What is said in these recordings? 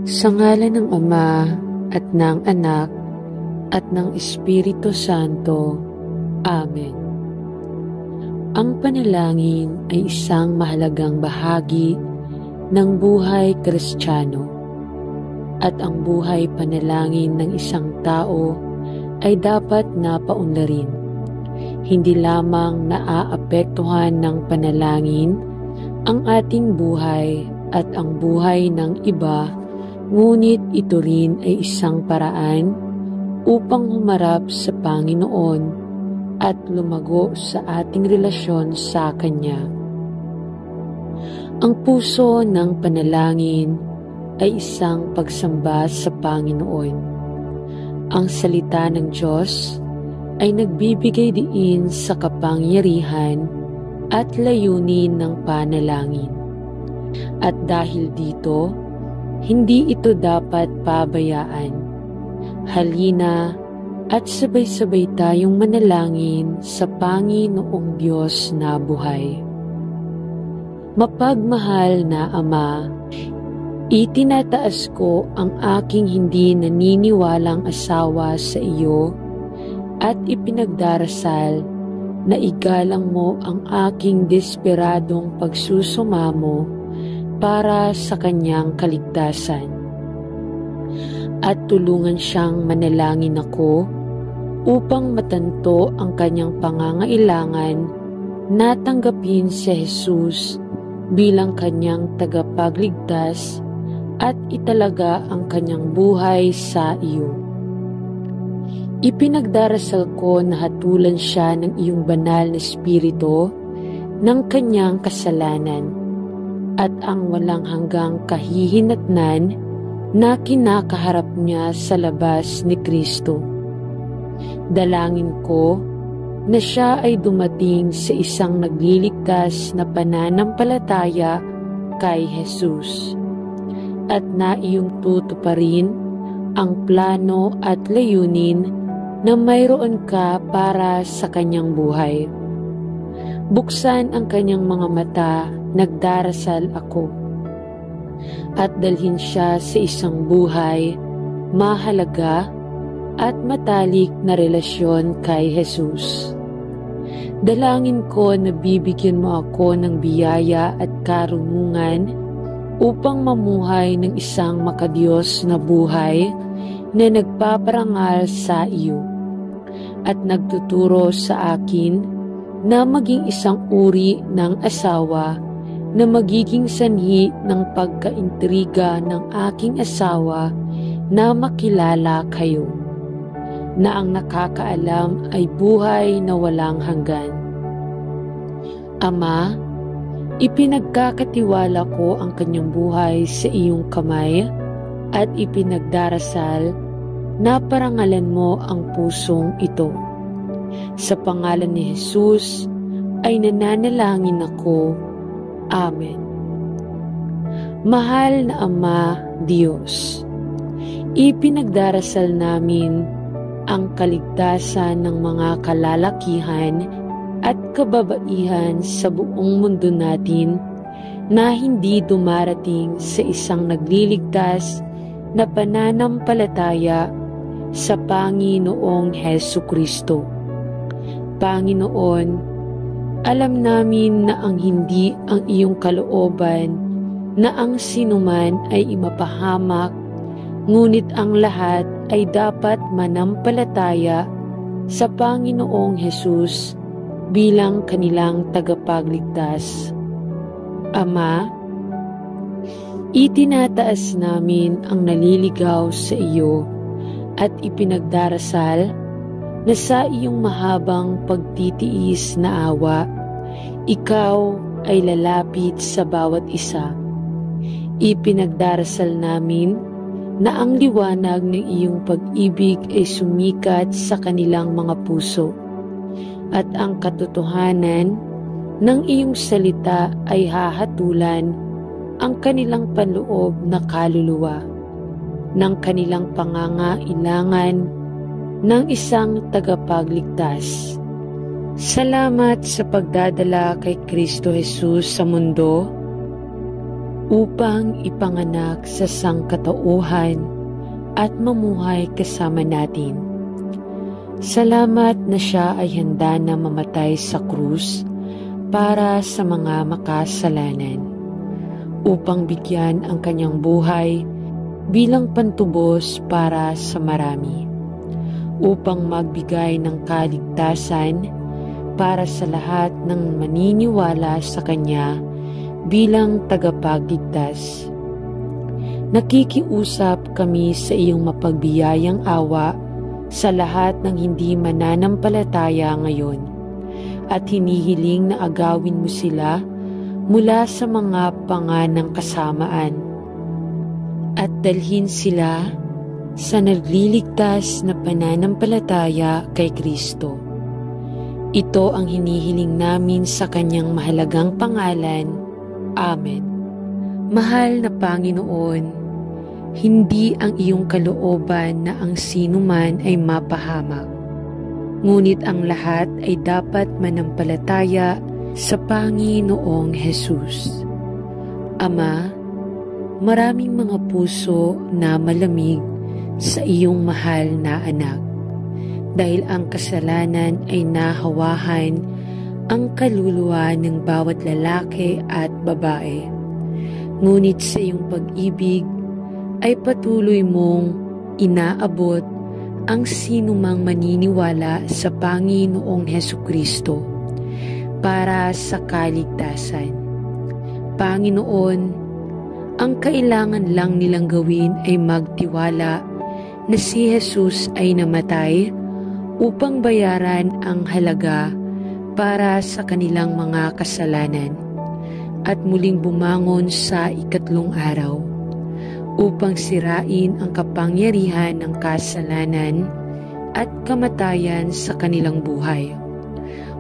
Sa ngalan ng Ama at ng Anak at ng Espiritu Santo. Amen. Ang panalangin ay isang mahalagang bahagi ng buhay Kristiyano. At ang buhay panalangin ng isang tao ay dapat na paunlarin. Hindi lamang naaapektuhan ng panalangin ang ating buhay at ang buhay ng iba, ngunit ito rin ay isang paraan upang humarap sa Panginoon at lumago sa ating relasyon sa Kanya. Ang puso ng panalangin ay isang pagsamba sa Panginoon. Ang salita ng Diyos ay nagbibigay diin sa kapangyarihan at layunin ng panalangin. At dahil dito, hindi ito dapat pabayaan. Halina at sabay-sabay tayong manalangin sa Panginoong Diyos na buhay. Mapagmahal na Ama, itinataas ko ang aking hindi naniniwalang asawa sa iyo at ipinagdarasal na igalang mo ang aking desperadong pagsusumamo para sa kanyang kaligtasan. At tulungan siyang manalangin ako upang matanto ang kanyang pangangailangan na tanggapin si Jesus bilang kanyang tagapagligtas at italaga ang kanyang buhay sa iyo. Ipinagdarasal ko na hatulan siya ng iyong banal na espiritu ng kanyang kasalanan at ang walang hanggang kahihinatnan na kinakaharap niya sa labas ni Kristo. Dalangin ko na siya ay dumating sa isang nagliligtas na pananampalataya kay Jesus at na iyong tutuparin ang plano at layunin na mayroon ka para sa kanyang buhay. Buksan ang kanyang mga mata, nagdarasal ako. At dalhin siya sa isang buhay, mahalaga at matalik na relasyon kay Jesus. Dalangin ko na bibigyan mo ako ng biyaya at karunungan upang mamuhay ng isang makadiyos na buhay na nagpaparangal sa iyo at nagtuturo sa akin na maging isang uri ng asawa na magiging sanhi ng pagkaintriga ng aking asawa na makilala kayo, na ang nakakaalam ay buhay na walang hanggan. Ama, ipinagkakatiwala ko ang kanyang buhay sa iyong kamay at ipinagdarasal na parangalan mo ang pusong ito. Sa pangalan ni Jesus ay nananalangin ako. Amen. Mahal na Ama Diyos, ipinagdarasal namin ang kaligtasan ng mga kalalakihan at kababaihan sa buong mundo natin na hindi dumarating sa isang nagliligtas na pananampalataya sa Panginoong Hesukristo. Panginoon, alam namin na ang hindi ang iyong kalooban na ang sinuman ay imapahamak, ngunit ang lahat ay dapat manampalataya sa Panginoong Hesus bilang kanilang tagapagligtas. Ama, itinataas namin ang naliligaw sa iyo at ipinagdarasal na sa iyong mahabang pagtitiis na awa, ikaw ay lalapit sa bawat isa. Ipinagdarasal namin na ang liwanag ng iyong pag-ibig ay sumikat sa kanilang mga puso at ang katotohanan ng iyong salita ay hahatulan ang kanilang panloob na kaluluwa ng kanilang pangangailangan ng isang tagapagligtas. Salamat sa pagdadala kay Kristo Jesus sa mundo upang ipanganak sa sangkatauhan at mamuhay kasama natin. Salamat na siya ay handa na mamatay sa krus para sa mga makasalanan, upang bigyan ang kanyang buhay bilang pantubos para sa marami, upang magbigay ng kaligtasan para sa lahat ng maniniwala sa kanya bilang tagapagligtas. Nakikiusap kami sa iyong mapagbiyayang awa sa lahat ng hindi mananampalataya ngayon, at hinihiling na agawin mo sila mula sa mga panganang kasamaan at dalhin sila sa nagliligtas na pananampalataya kay Kristo. Ito ang hinihiling namin sa kanyang mahalagang pangalan. Amen. Mahal na Panginoon, hindi ang iyong kalooban na ang sinuman ay mapahamak, ngunit ang lahat ay dapat manampalataya sa Panginoong Hesus. Ama, maraming mga puso na malamig sa iyong mahal na anak, dahil ang kasalanan ay nahawahan ang kaluluwa ng bawat lalaki at babae. Ngunit sa iyong pag-ibig ay patuloy mong inaabot ang sinumang maniniwala sa Panginoong Hesukristo para sa kaligtasan. Panginoon, ang kailangan lang nilang gawin ay magtiwala na si Jesus ay namatay upang bayaran ang halaga para sa kanilang mga kasalanan at muling bumangon sa ikatlong araw upang sirain ang kapangyarihan ng kasalanan at kamatayan sa kanilang buhay,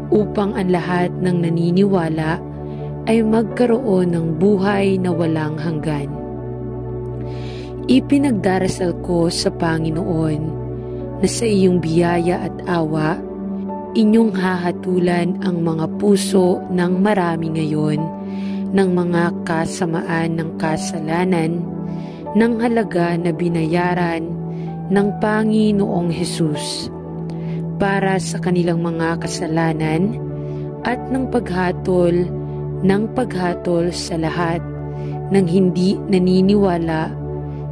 upang ang lahat ng naniniwala ay magkaroon ng buhay na walang hanggan. Ipinagdarasal ko sa Panginoon na sa iyong biyaya at awa, inyong hahatulan ang mga puso ng marami ngayon ng mga kasamaan ng kasalanan ng halaga na binayaran ng Panginoong Hesus para sa kanilang mga kasalanan at ng paghatol sa lahat ng hindi naniniwala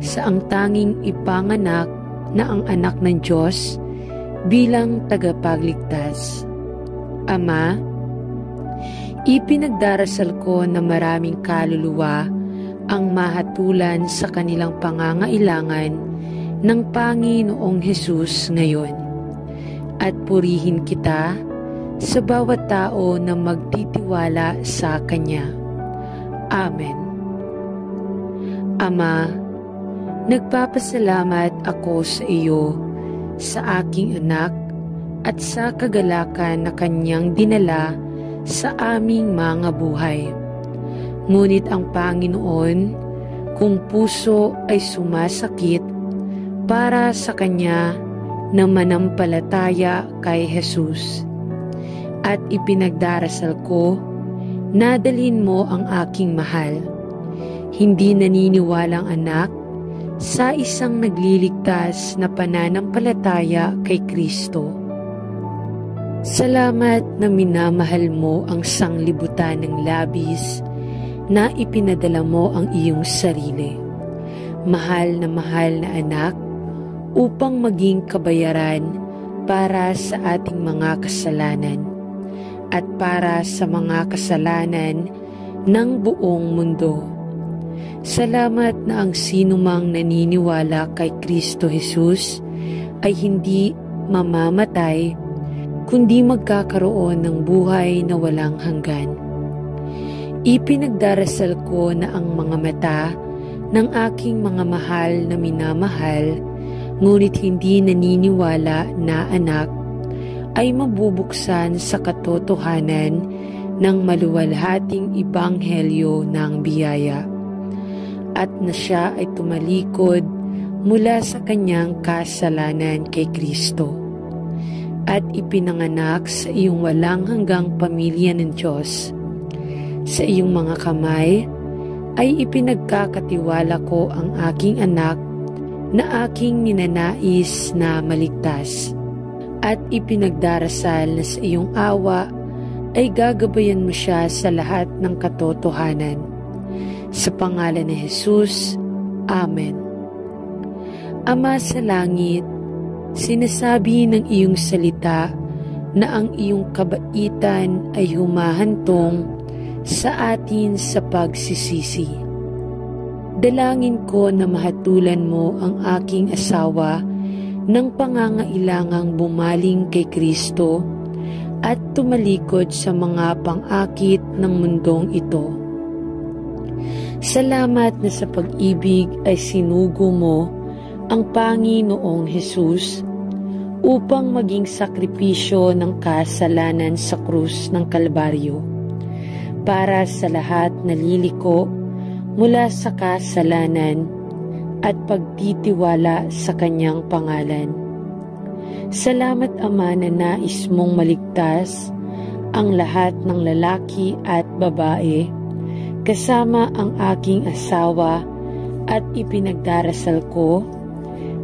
sa ang tanging ipanganak na ang anak ng Diyos bilang tagapagligtas. Ama, ipinagdarasal ko na maraming kaluluwa ang mahatulan sa kanilang pangangailangan ng Panginoong Hesus ngayon, at purihin kita sa bawat tao na magtitiwala sa Kanya. Amen. Ama, nagpapasalamat ako sa iyo sa aking anak at sa kagalakan na kanyang dinala sa aming mga buhay. Ngunit ang Panginoon, kung puso ay sumasakit para sa kanya na manampalataya kay Jesus, at ipinagdarasal ko na dalhin mo ang aking mahal, hindi naniniwalang anak, sa isang nagliligtas na pananampalataya kay Kristo. Salamat na minamahal mo ang sanglibutan ng labis na ipinadala mo ang iyong sarili, mahal na anak, upang maging kabayaran para sa ating mga kasalanan at para sa mga kasalanan ng buong mundo. Salamat na ang sinumang naniniwala kay Kristo Jesus ay hindi mamamatay, kundi magkakaroon ng buhay na walang hanggan. Ipinagdarasal ko na ang mga mata ng aking mga mahal na minamahal, ngunit hindi naniniwala na anak, ay mabubuksan sa katotohanan ng maluwalhating ibanghelyo ng biyaya, at na siya ay tumalikod mula sa kanyang kasalanan kay Kristo at ipinanganak sa iyong walang hanggang pamilya ng Diyos. Sa iyong mga kamay ay ipinagkakatiwala ko ang aking anak na aking ninanais na maligtas, at ipinagdarasal na sa iyong awa ay gagabayan mo siya sa lahat ng katotohanan. Sa pangalan ni Jesus, Amen. Ama sa langit, sinasabi ng iyong salita na ang iyong kabaitan ay humahantong sa atin sa pagsisisi. Dalangin ko na mahatulan mo ang aking asawa ng pangangailangang bumaling kay Kristo at tumalikod sa mga pang-akit ng mundong ito. Salamat na sa pag-ibig ay sinugo mo ang Panginoong Hesus upang maging sakripisyo ng kasalanan sa krus ng Kalbaryo para sa lahat na liliko mula sa kasalanan at pagtitiwala sa kanyang pangalan. Salamat, Ama, na nais mong maligtas ang lahat ng lalaki at babae, kasama ang aking asawa, at ipinagdarasal ko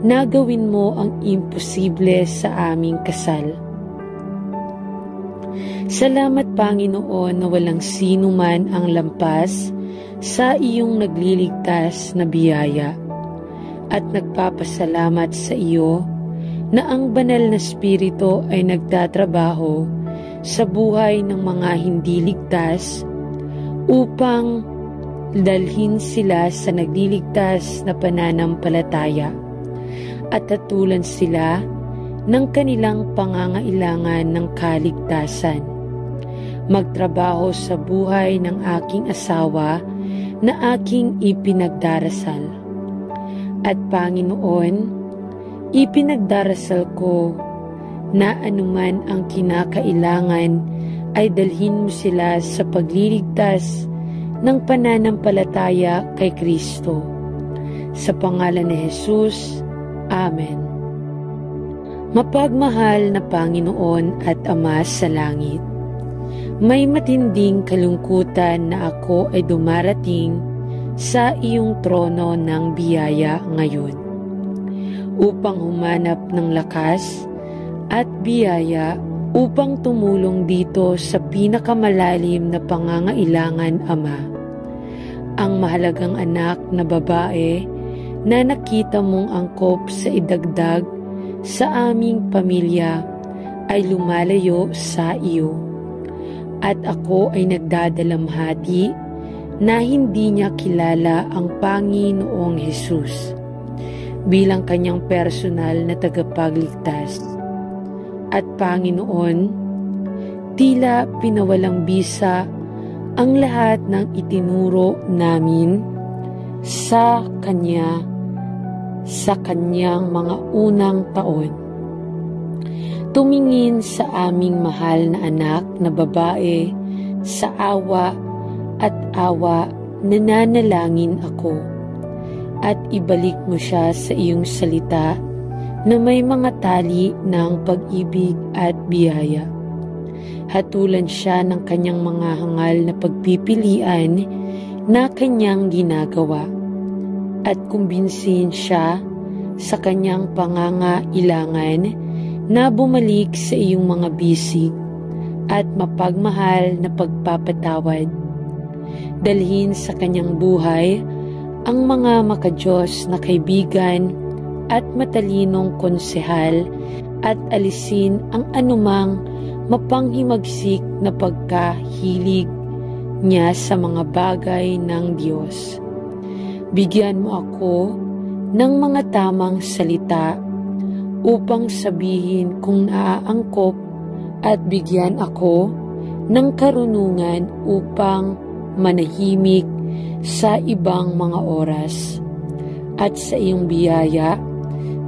na gawin mo ang imposible sa aming kasal. Salamat, Panginoon, na walang sino man ang lampas sa iyong nagliligtas na biyaya, at nagpapasalamat sa iyo na ang banal na Espiritu ay nagtatrabaho sa buhay ng mga hindi ligtas upang dalhin sila sa nagliligtas na pananampalataya at hatulan sila ng kanilang pangangailangan ng kaligtasan. Magtrabaho sa buhay ng aking asawa na aking ipinagdarasal. At Panginoon, ipinagdarasal ko na anuman ang kinakailangan ay dalhin mo sila sa pagliligtas ng pananampalataya kay Kristo. Sa pangalan ni Jesus, Amen. Mapagmahal na Panginoon at Ama sa langit, may matinding kalungkutan na ako ay dumarating sa iyong trono ng biyaya ngayon upang humanap ng lakas at biyaya upang tumulong dito sa pinakamalalim na pangangailangan, Ama. Ang mahalagang anak na babae na nakita mong angkop sa idagdag sa aming pamilya ay lumalayo sa iyo. At ako ay nagdadalamhati na hindi niya kilala ang Panginoong Hesus bilang kanyang personal na tagapagligtas. At Panginoon, tila pinawalang bisa ang lahat ng itinuro namin sa Kanya sa Kanyang mga unang taon. Tumingin sa aming mahal na anak na babae sa awa at awa, nananalangin ako, at ibalik mo siya sa iyong salita na may mga tali ng pag-ibig at biyaya. Hatulan siya ng kanyang mga hangal na pagpipilian na kanyang ginagawa, at kumbinsihin siya sa kanyang pangangailangan na bumalik sa iyong mga bisig at mapagmahal na pagpapatawad. Dalhin sa kanyang buhay ang mga makadiyos na kaibigan at matalinong konsehal, at alisin ang anumang mapanghimagsik na pagkahilig niya sa mga bagay ng Diyos. Bigyan mo ako ng mga tamang salita upang sabihin kung naaangkop, at bigyan ako ng karunungan upang manahimik sa ibang mga oras. At sa iyong biyaya,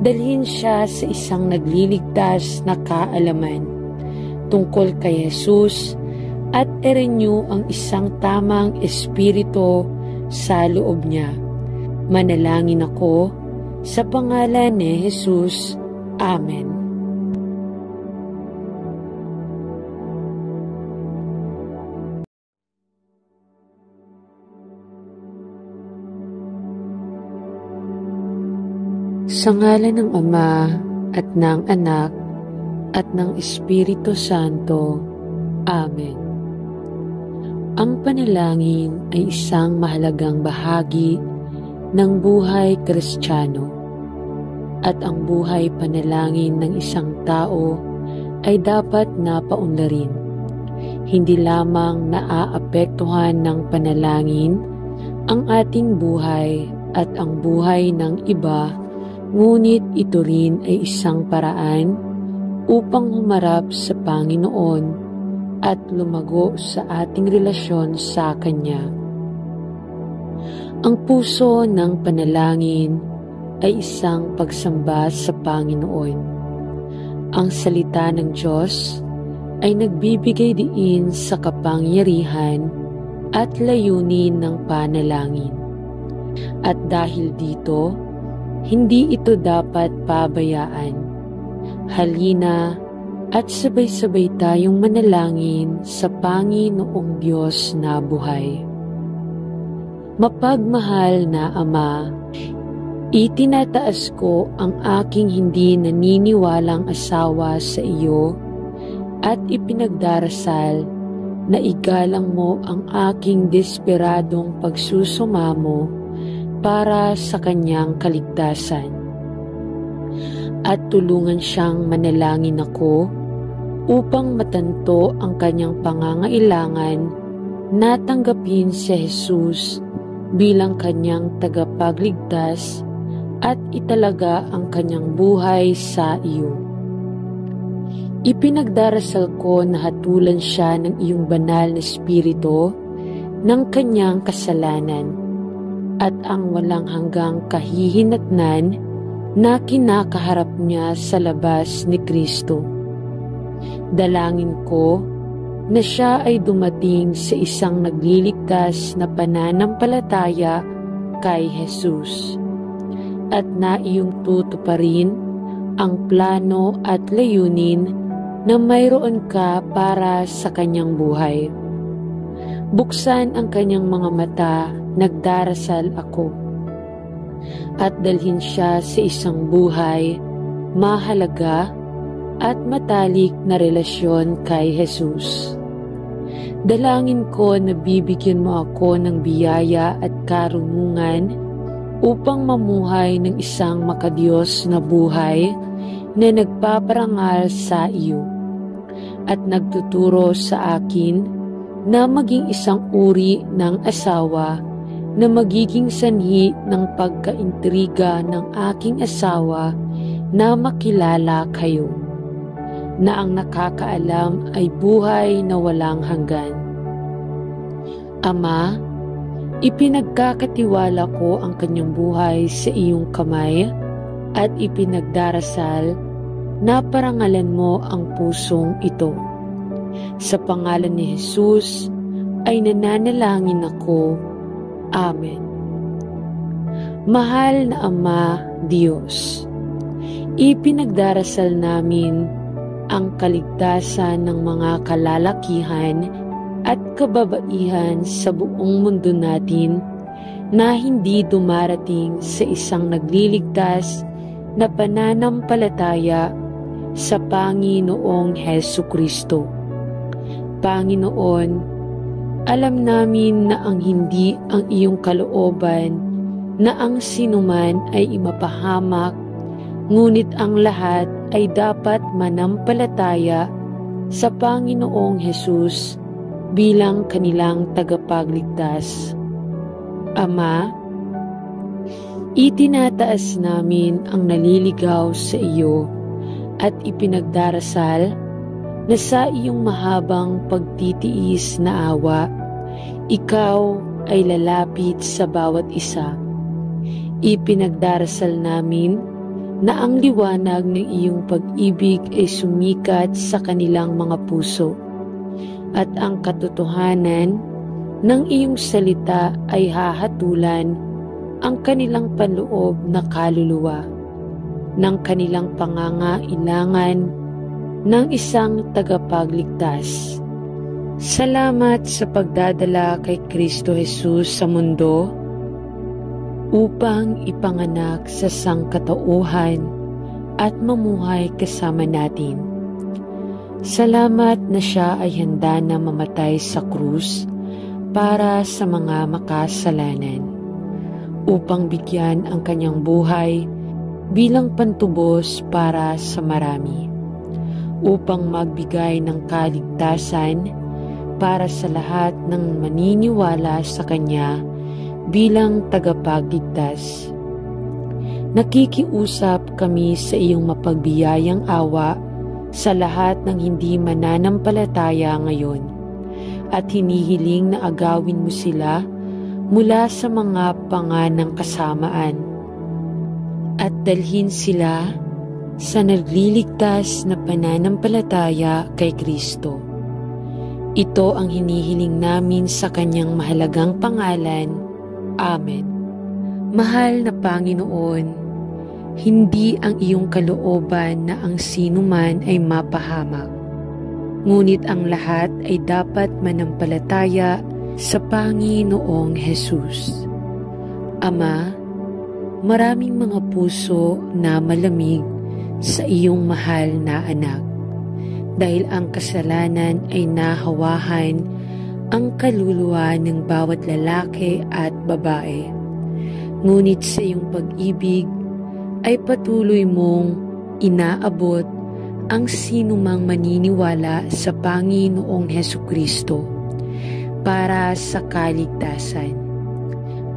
dalhin siya sa isang nagliligtas na kaalaman tungkol kay Jesus, at i-renew ang isang tamang espiritu sa loob niya. Manalangin ako sa pangalan ni Jesus. Amen. Sa ngalan ng Ama at ng Anak at ng Espiritu Santo. Amen. Ang panalangin ay isang mahalagang bahagi ng buhay Kristiyano, at ang buhay panalangin ng isang tao ay dapat na paunlarin. Hindi lamang naaapektuhan ng panalangin ang ating buhay at ang buhay ng iba, ngunit ito rin ay isang paraan upang humarap sa Panginoon at lumago sa ating relasyon sa Kanya. Ang puso ng panalangin ay isang pagsamba sa Panginoon. Ang salita ng Diyos ay nagbibigay diin sa kapangyarihan at layunin ng panalangin. At dahil dito, hindi ito dapat pabayaan. Halina at sabay-sabay tayong manalangin sa Panginoong Diyos na buhay. Mapagmahal na Ama, itinataas ko ang aking hindi naniniwalang asawa sa iyo at ipinagdarasal na igalang mo ang aking desperadong pagsusumamo para sa kanyang kaligtasan. At tulungan siyang manalangin ako upang matanto ang kanyang pangangailangan na tanggapin si Jesus bilang kanyang tagapagligtas at italaga ang kanyang buhay sa iyo. Ipinagdarasal ko na hatulan siya ng iyong banal na espiritu ng kanyang kasalanan at ang walang hanggang kahihinatnan na kinakaharap niya sa labas ni Kristo. Dalangin ko na siya ay dumating sa isang nagliligtas na pananampalataya kay Jesus at na iyong tutuparin ang plano at layunin na mayroon ka para sa kanyang buhay. Buksan ang kanyang mga mata, nagdarasal ako, at dalhin siya sa isang buhay, mahalaga at matalik na relasyon kay Jesus. Dalangin ko na bibigyan mo ako ng biyaya at karunungan upang mamuhay ng isang makadiyos na buhay na nagpaparangal sa iyo at nagtuturo sa akin na maging isang uri ng asawa na magiging sanhi ng pagkaintriga ng aking asawa na makilala kayo, na ang nakakaalam ay buhay na walang hanggan. Ama, ipinagkakatiwala ko ang kanyang buhay sa iyong kamay at ipinagdarasal na parangalan mo ang pusong ito. Sa pangalan ni Jesus ay nananalangin ako. Amen. Mahal na Ama Diyos, ipinagdarasal namin ang kaligtasan ng mga kalalakihan at kababaihan sa buong mundo natin na hindi dumarating sa isang nagliligtas na pananampalataya sa Panginoong Hesukristo. Panginoon, alam namin na ang hindi ang iyong kalooban na ang sinuman ay imapahamak, ngunit ang lahat ay dapat manampalataya sa Panginoong Hesus bilang kanilang tagapagligtas. Ama, itinataas namin ang naliligaw sa iyo at ipinagdarasal na sa iyong mahabang pagtitiis na awa, ikaw ay lalapit sa bawat isa. Ipinagdarasal namin na ang liwanag ng iyong pag-ibig ay sumikat sa kanilang mga puso at ang katotohanan ng iyong salita ay hahatulan ang kanilang panloob na kaluluwa ng kanilang pangangailangan ng isang tagapagligtas. Salamat sa pagdadala kay Kristo Jesus sa mundo upang ipanganak sa sangkatauhan at mamuhay kasama natin. Salamat na siya ay handa na mamatay sa krus para sa mga makasalanan, upang bigyan ang kanyang buhay bilang pantubos para sa marami, upang magbigay ng kaligtasan para sa lahat ng maniniwala sa Kanya bilang tagapagligtas. Nakikiusap kami sa iyong mapagbiyayang awa sa lahat ng hindi mananampalataya ngayon, at hinihiling na agawin mo sila mula sa mga panganang kasamaan at dalhin sila sa nagliligtas na pananampalataya kay Kristo. Ito ang hinihiling namin sa kanyang mahalagang pangalan. Amen. Mahal na Panginoon, hindi ang iyong kalooban na ang sinuman ay mapahamak, ngunit ang lahat ay dapat manampalataya sa Panginoong Hesus. Ama, maraming mga puso na malamig sa iyong mahal na anak, dahil ang kasalanan ay nahawahan ang kaluluwa ng bawat lalaki at babae. Ngunit sa iyong pag-ibig ay patuloy mong inaabot ang sinumang maniniwala sa Panginoong Hesukristo para sa kaligtasan.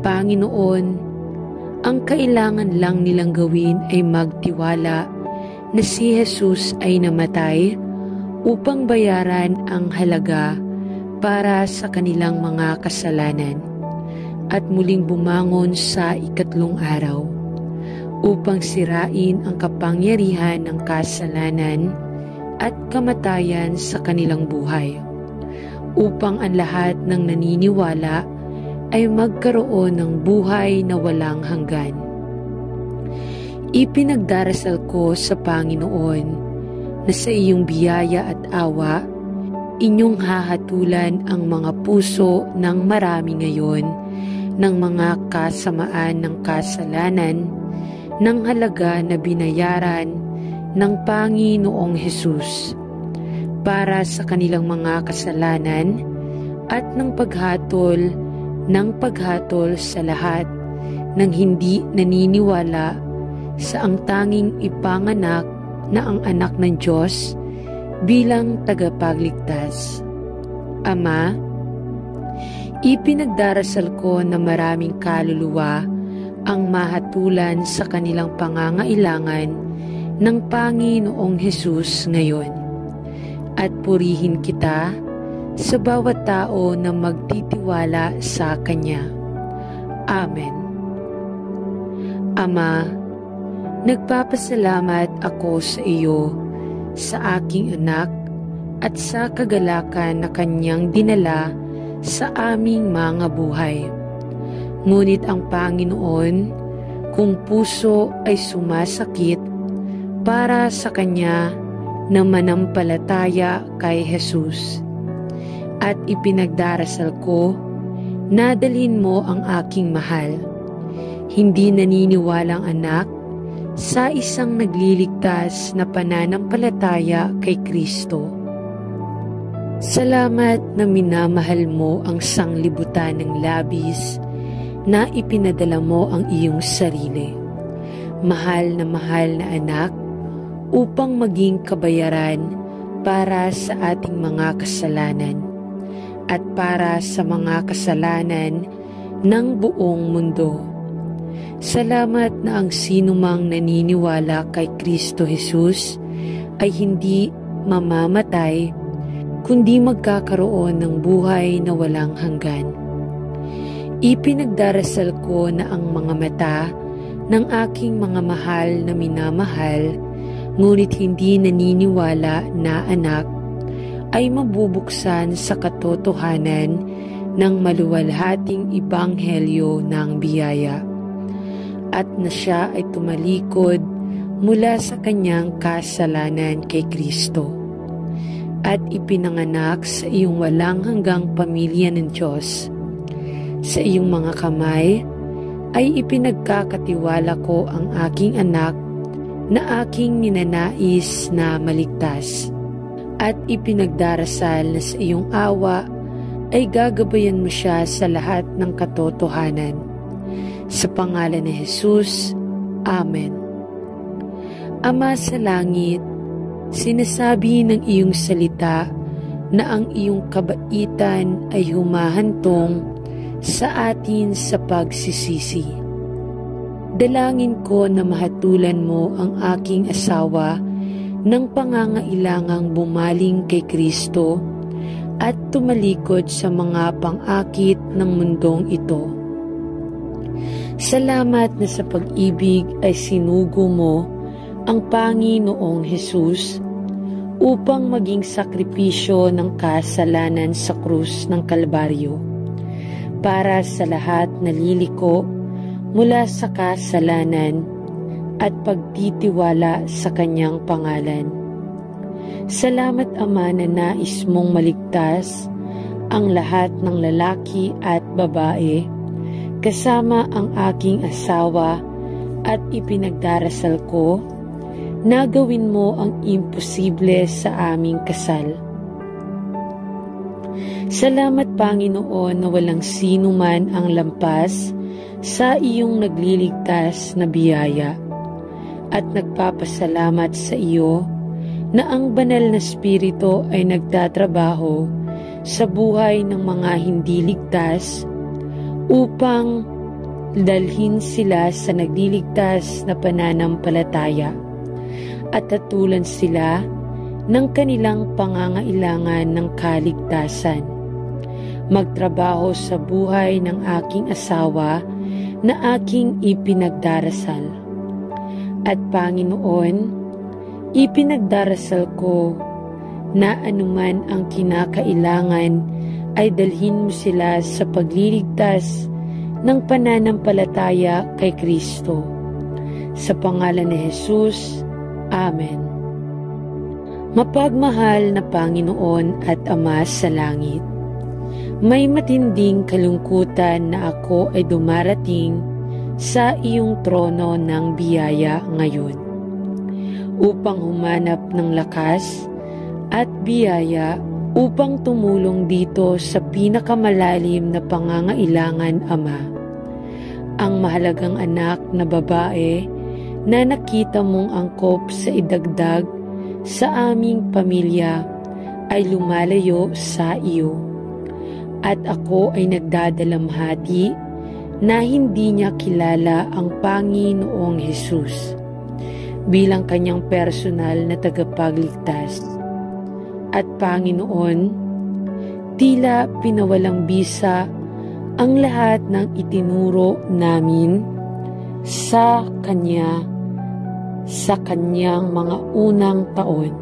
Panginoon, ang kailangan lang nilang gawin ay magtiwala na si Jesus ay namatay upang bayaran ang halaga para sa kanilang mga kasalanan at muling bumangon sa ikatlong araw upang sirain ang kapangyarihan ng kasalanan at kamatayan sa kanilang buhay, upang ang lahat ng naniniwala ay magkaroon ng buhay na walang hanggan. Ipinagdarasal ko sa Panginoon na sa iyong biyaya at awa, inyong hahatulan ang mga puso ng marami ngayon ng mga kasamaan ng kasalanan ng halaga na binayaran ng Panginoong Hesus para sa kanilang mga kasalanan at ng paghatol sa lahat ng hindi naniniwala sa ang tanging ipanganak na ang anak ng Diyos bilang tagapagligtas. Ama, ipinagdarasal ko na maraming kaluluwa ang mahatulan sa kanilang pangangailangan ng Panginoong Hesus ngayon, at purihin kita sa bawat tao na magtitiwala sa Kanya. Amen. Ama, nagpapasalamat ako sa iyo, sa aking anak, at sa kagalakan na Kanyang dinala sa aming mga buhay. Ngunit ang Panginoon, kung puso ay sumasakit para sa Kanya na manampalataya kay Jesus, at ipinagdarasal ko na dalhin mo ang aking mahal, hindi naniniwalang anak, sa isang nagliligtas na pananampalataya kay Kristo. Salamat na minamahal mo ang sanglibutan ng labis na ipinadala mo ang iyong sarili, mahal na anak, upang maging kabayaran para sa ating mga kasalanan at para sa mga kasalanan ng buong mundo. Salamat na ang sinumang naniniwala kay Kristo Jesus ay hindi mamamatay, kundi magkakaroon ng buhay na walang hanggan. Ipinagdarasal ko na ang mga mata ng aking mga mahal na minamahal, ngunit hindi naniniwala na anak, ay mabubuksan sa katotohanan ng maluwalhating ibanghelyo ng biyaya, at na siya ay tumalikod mula sa kanyang kasalanan kay Kristo at ipinanganak sa iyong walang hanggang pamilya ng Diyos. Sa iyong mga kamay ay ipinagkakatiwala ko ang aking anak na aking ninanais na maligtas at ipinagdarasal na sa iyong awa ay gagabayan mo siya sa lahat ng katotohanan. Sa pangalan ni Jesus, Amen. Ama sa langit, sinasabi ng iyong salita na ang iyong kabaitan ay humahantong sa atin sa pagsisisi. Dalangin ko na mahatulan mo ang aking asawa ng pangangailangang bumaling kay Kristo at tumalikod sa mga pang-akit ng mundong ito. Salamat na sa pag-ibig ay sinugo mo ang Panginoong Hesus upang maging sakripisyo ng kasalanan sa krus ng Kalbaryo para sa lahat na liliko mula sa kasalanan at pagtitiwala sa kanyang pangalan. Salamat Ama na nais mong maligtas ang lahat ng lalaki at babae kasama ang aking asawa at ipinagdarasal ko na gawin mo ang imposible sa aming kasal. Salamat Panginoon na walang sino man ang lampas sa iyong nagliligtas na biyaya at nagpapasalamat sa iyo na ang banal na Espiritu ay nagtatrabaho sa buhay ng mga hindi ligtas upang dalhin sila sa nagliligtas na pananampalataya at hatulan sila ng kanilang pangangailangan ng kaligtasan. Magtrabaho sa buhay ng aking asawa na aking ipinagdarasal. At Panginoon, ipinagdarasal ko na anuman ang kinakailangan ay dalhin mo sila sa pagliligtas ng pananampalataya kay Kristo. Sa pangalan ni Jesus, Amen. Mapagmahal na Panginoon at Ama sa langit, may matinding kalungkutan na ako ay dumarating sa iyong trono ng biyaya ngayon upang humanap ng lakas at biyaya upang tumulong dito sa pinakamalalim na pangangailangan, Ama. Ang mahalagang anak na babae na nakita mong angkop sa idagdag sa aming pamilya ay lumalayo sa iyo. At ako ay nagdadalamhati na hindi niya kilala ang Panginoong Hesus bilang kanyang personal na tagapagligtas. At Panginoon, tila pinawalang bisa ang lahat ng itinuro namin sa Kanya sa Kanyang mga unang taon.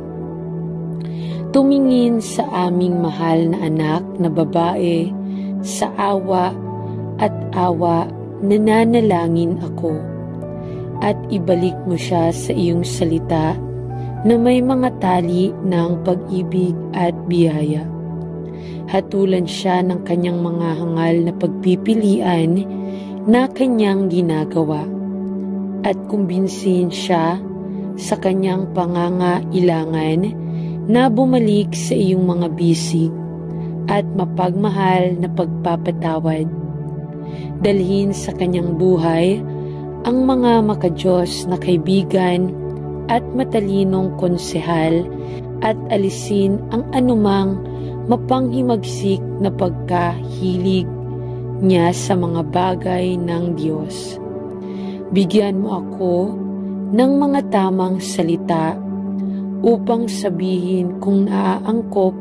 Tumingin sa aming mahal na anak na babae sa awa at awa, nananalangin ako at ibalik mo siya sa iyong salita na may mga tali ng pag-ibig at biyaya. Hatulan siya ng kanyang mga hangal na pagpipilian na kanyang ginagawa at kumbinsihin siya sa kanyang pangangailangan na bumalik sa iyong mga bisig at mapagmahal na pagpapatawad. Dalhin sa kanyang buhay ang mga makadiyos na kaibigan at matalinong konsehal at alisin ang anumang mapanghimagsik na pagkahilig niya sa mga bagay ng Diyos. Bigyan mo ako ng mga tamang salita upang sabihin kung naaangkop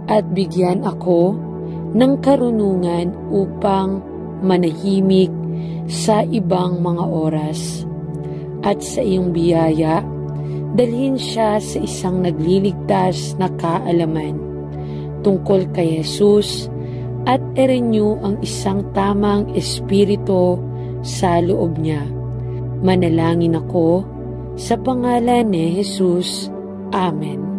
at bigyan ako ng karunungan upang manahimik sa ibang mga oras. At sa iyong biyaya, dalhin siya sa isang nagliligtas na kaalaman tungkol kay Jesus at i-renew ang isang tamang espiritu sa loob niya. Manalangin ako sa pangalan ni Jesus. Amen.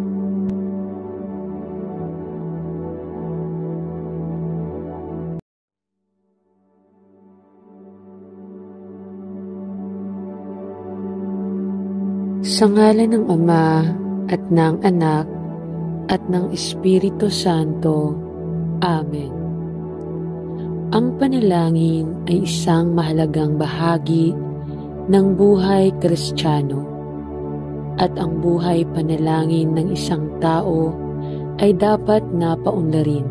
Sa ngalan ng Ama at ng Anak at ng Espiritu Santo. Amen. Ang panalangin ay isang mahalagang bahagi ng buhay Kristiyano. At ang buhay panalangin ng isang tao ay dapat na paunlarin.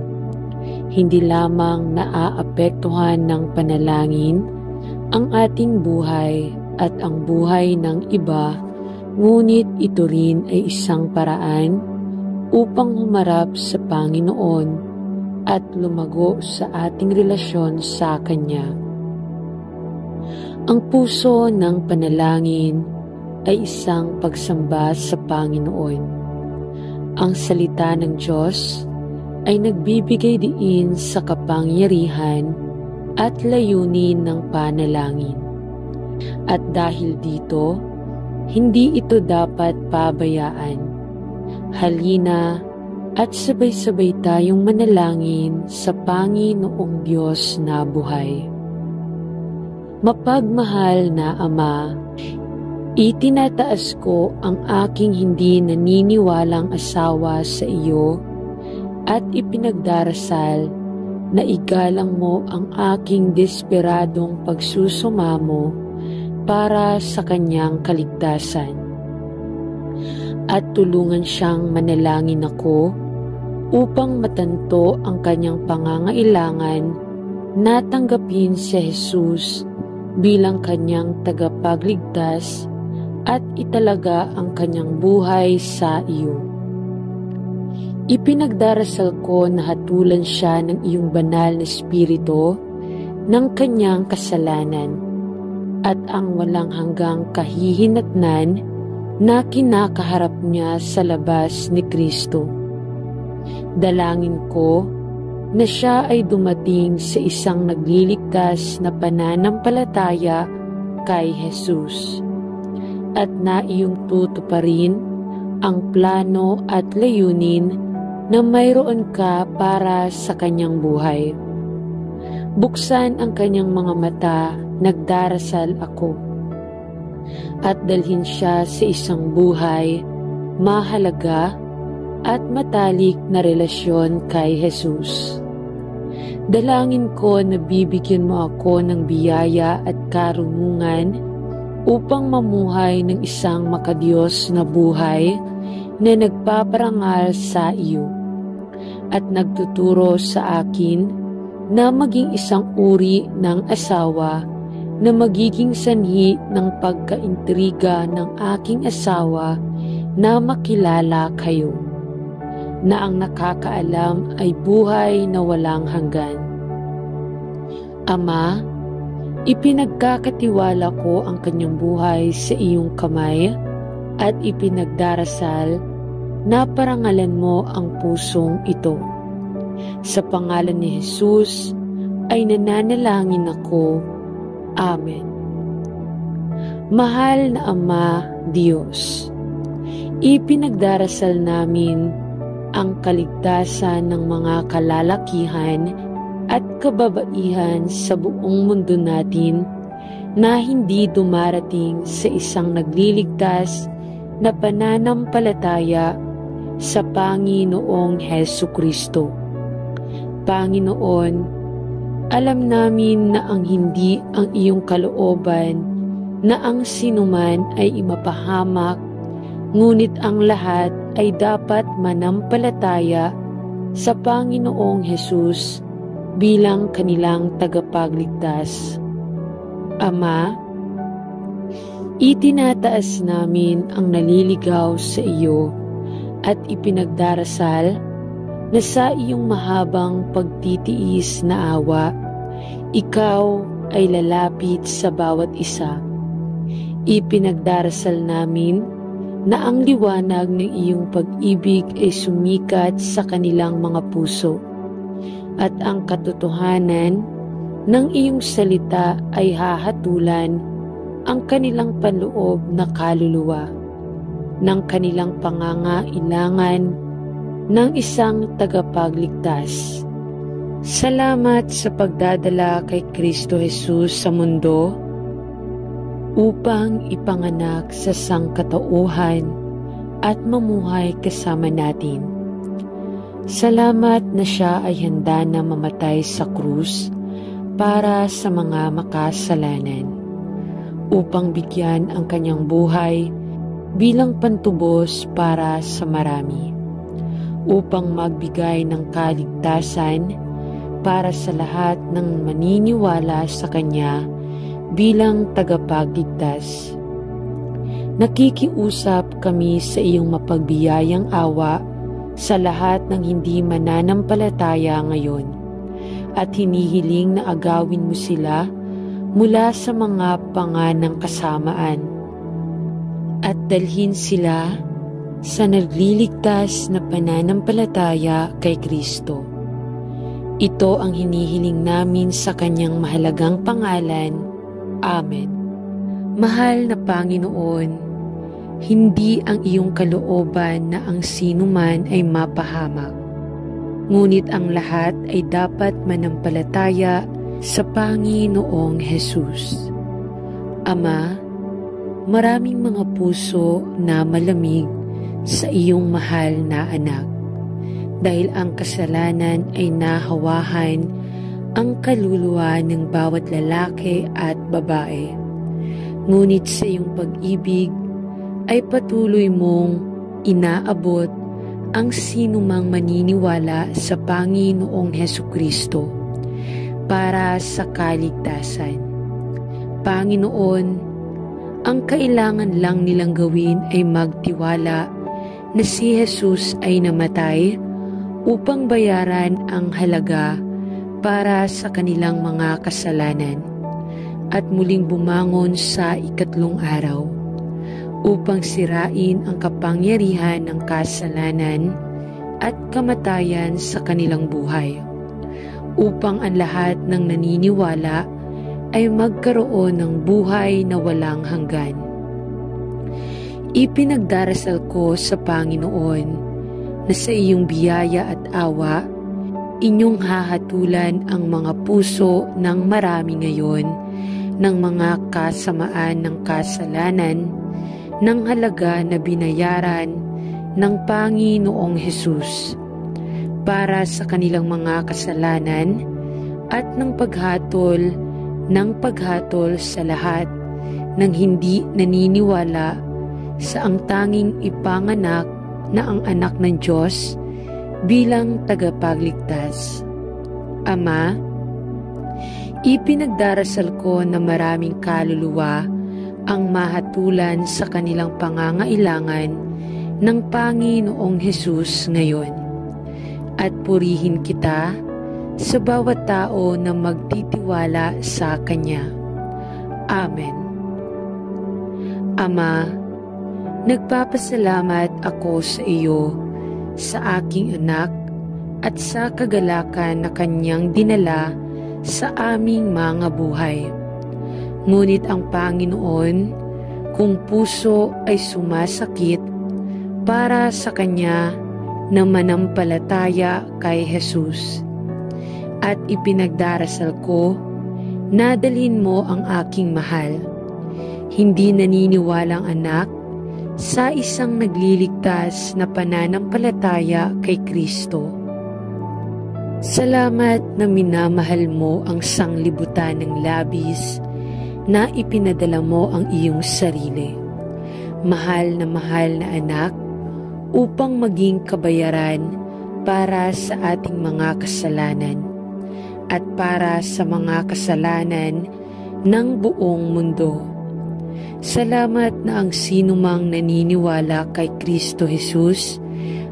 Hindi lamang naaapektuhan ng panalangin ang ating buhay at ang buhay ng iba, ngunit ito rin ay isang paraan upang humarap sa Panginoon at lumago sa ating relasyon sa Kanya. Ang puso ng panalangin ay isang pagsamba sa Panginoon. Ang salita ng Diyos ay nagbibigay diin sa kapangyarihan at layunin ng panalangin. At dahil dito, hindi ito dapat pabayaan. Halina at sabay-sabay tayong manalangin sa Panginoong Diyos na buhay. Mapagmahal na Ama, itinataas ko ang aking hindi naniniwalang asawa sa iyo at ipinagdarasal na igalang mo ang aking desperadong pagsusumamo para sa kanyang kaligtasan. At tulungan siyang manalangin ako upang matanto ang kanyang pangangailangan na tanggapin si Jesus bilang kanyang tagapagligtas at italaga ang kanyang buhay sa iyo. Ipinagdarasal ko na hatulan siya ng iyong banal na espiritu ng kanyang kasalanan at ang walang hanggang kahihinatnan na kinakaharap niya sa labas ni Kristo. Dalangin ko na siya ay dumating sa isang nagliligtas na pananampalataya kay Jesus at na iyong tutuparin ang plano at layunin na mayroon ka para sa kanyang buhay. Buksan ang kanyang mga mata, nagdarasal ako, at dalhin siya sa isang buhay, mahalaga at matalik na relasyon kay Jesus. Dalangin ko na bibigyan mo ako ng biyaya at karunungan upang mamuhay ng isang makadiyos na buhay na nagpaparangal sa iyo at nagtuturo sa akin na maging isang uri ng asawa na magiging sanhi ng pagkaintriga ng aking asawa na makilala kayo, na ang nakakaalam ay buhay na walang hanggan. Ama, ipinagkakatiwala ko ang kanyang buhay sa iyong kamay at ipinagdarasal na parangalan mo ang pusong ito. Sa pangalan ni Jesus ay nananalangin ako. Amen. Mahal na Ama Diyos, ipinagdarasal namin ang kaligtasan ng mga kalalakihan at kababaihan sa buong mundo natin na hindi dumarating sa isang nagliligtas na pananampalataya sa Panginoong Hesukristo. Panginoon, alam namin na ang hindi ang iyong kalooban na ang sinuman ay imapahamak, ngunit ang lahat ay dapat manampalataya sa Panginoong Hesus bilang kanilang tagapagligtas. Ama, itinataas namin ang naliligaw sa iyo at ipinagdarasal na sa iyong mahabang pagtitiis na awa, ikaw ay lalapit sa bawat isa. Ipinagdarasal namin na ang liwanag ng iyong pag-ibig ay sumikat sa kanilang mga puso at ang katotohanan ng iyong salita ay hahatulan ang kanilang panloob na kaluluwa ng kanilang pangangailangan ng isang tagapagligtas. Salamat sa pagdadala kay Kristo Jesus sa mundo upang ipanganak sa sangkatauhan at mamuhay kasama natin. Salamat na siya ay handa na mamatay sa krus para sa mga makasalanan, upang bigyan ang kanyang buhay bilang pantubos para sa marami, upang magbigay ng kaligtasan para sa lahat ng maniniwala sa kanya bilang tagapagligtas. Nakikiusap kami sa iyong mapagbiyayang awa sa lahat ng hindi mananampalataya ngayon, at hinihiling na agawin mo sila mula sa mga panganang kasamaan at dalhin sila sa nagliligtas na pananampalataya kay Kristo. Ito ang hinihiling namin sa kanyang mahalagang pangalan. Amen. Mahal na Panginoon, hindi ang iyong kalooban na ang sinuman ay mapahamak, ngunit ang lahat ay dapat manampalataya sa Panginoong Hesus. Ama, maraming mga puso na malamig sa iyong mahal na anak, dahil ang kasalanan ay nahawahan ang kaluluwa ng bawat lalaki at babae. Ngunit sa iyong pag-ibig ay patuloy mong inaabot ang sinumang maniniwala sa Panginoong Hesukristo para sa kaligtasan. Panginoon, ang kailangan lang nilang gawin ay magtiwala na si Jesus ay namatay upang bayaran ang halaga para sa kanilang mga kasalanan at muling bumangon sa ikatlong araw upang sirain ang kapangyarihan ng kasalanan at kamatayan sa kanilang buhay, upang ang lahat ng naniniwala ay magkaroon ng buhay na walang hanggan. Ipinagdarasal ko sa Panginoon na sa iyong biyaya at awa, inyong hahatulan ang mga puso ng marami ngayon ng mga kasamaan ng kasalanan ng halaga na binayaran ng Panginoong Hesus para sa kanilang mga kasalanan at ng paghatol sa lahat ng hindi naniniwala sa ang tanging ipanganak na ang anak ng Diyos bilang tagapagligtas. Ama, ipinagdarasal ko na maraming kaluluwa ang mahatulan sa kanilang pangangailangan ng Panginoong Hesus ngayon, at purihin kita sa bawat tao na magtitiwala sa Kanya. Amen. Ama, nagpapasalamat ako sa iyo, sa aking anak, at sa kagalakan na Kanyang dinala sa aming mga buhay. Ngunit ang Panginoon, kung puso ay sumasakit para sa Kanya na manampalataya kay Jesus, at ipinagdarasal ko na dalhin mo ang aking mahal, hindi naniniwalang anak, sa isang nagliligtas na pananampalataya kay Kristo. Salamat na minamahal mo ang sanglibutan ng labis na ipinadala mo ang iyong sarili, mahal na anak, upang maging kabayaran para sa ating mga kasalanan at para sa mga kasalanan ng buong mundo. Salamat na ang sinumang naniniwala kay Kristo Jesus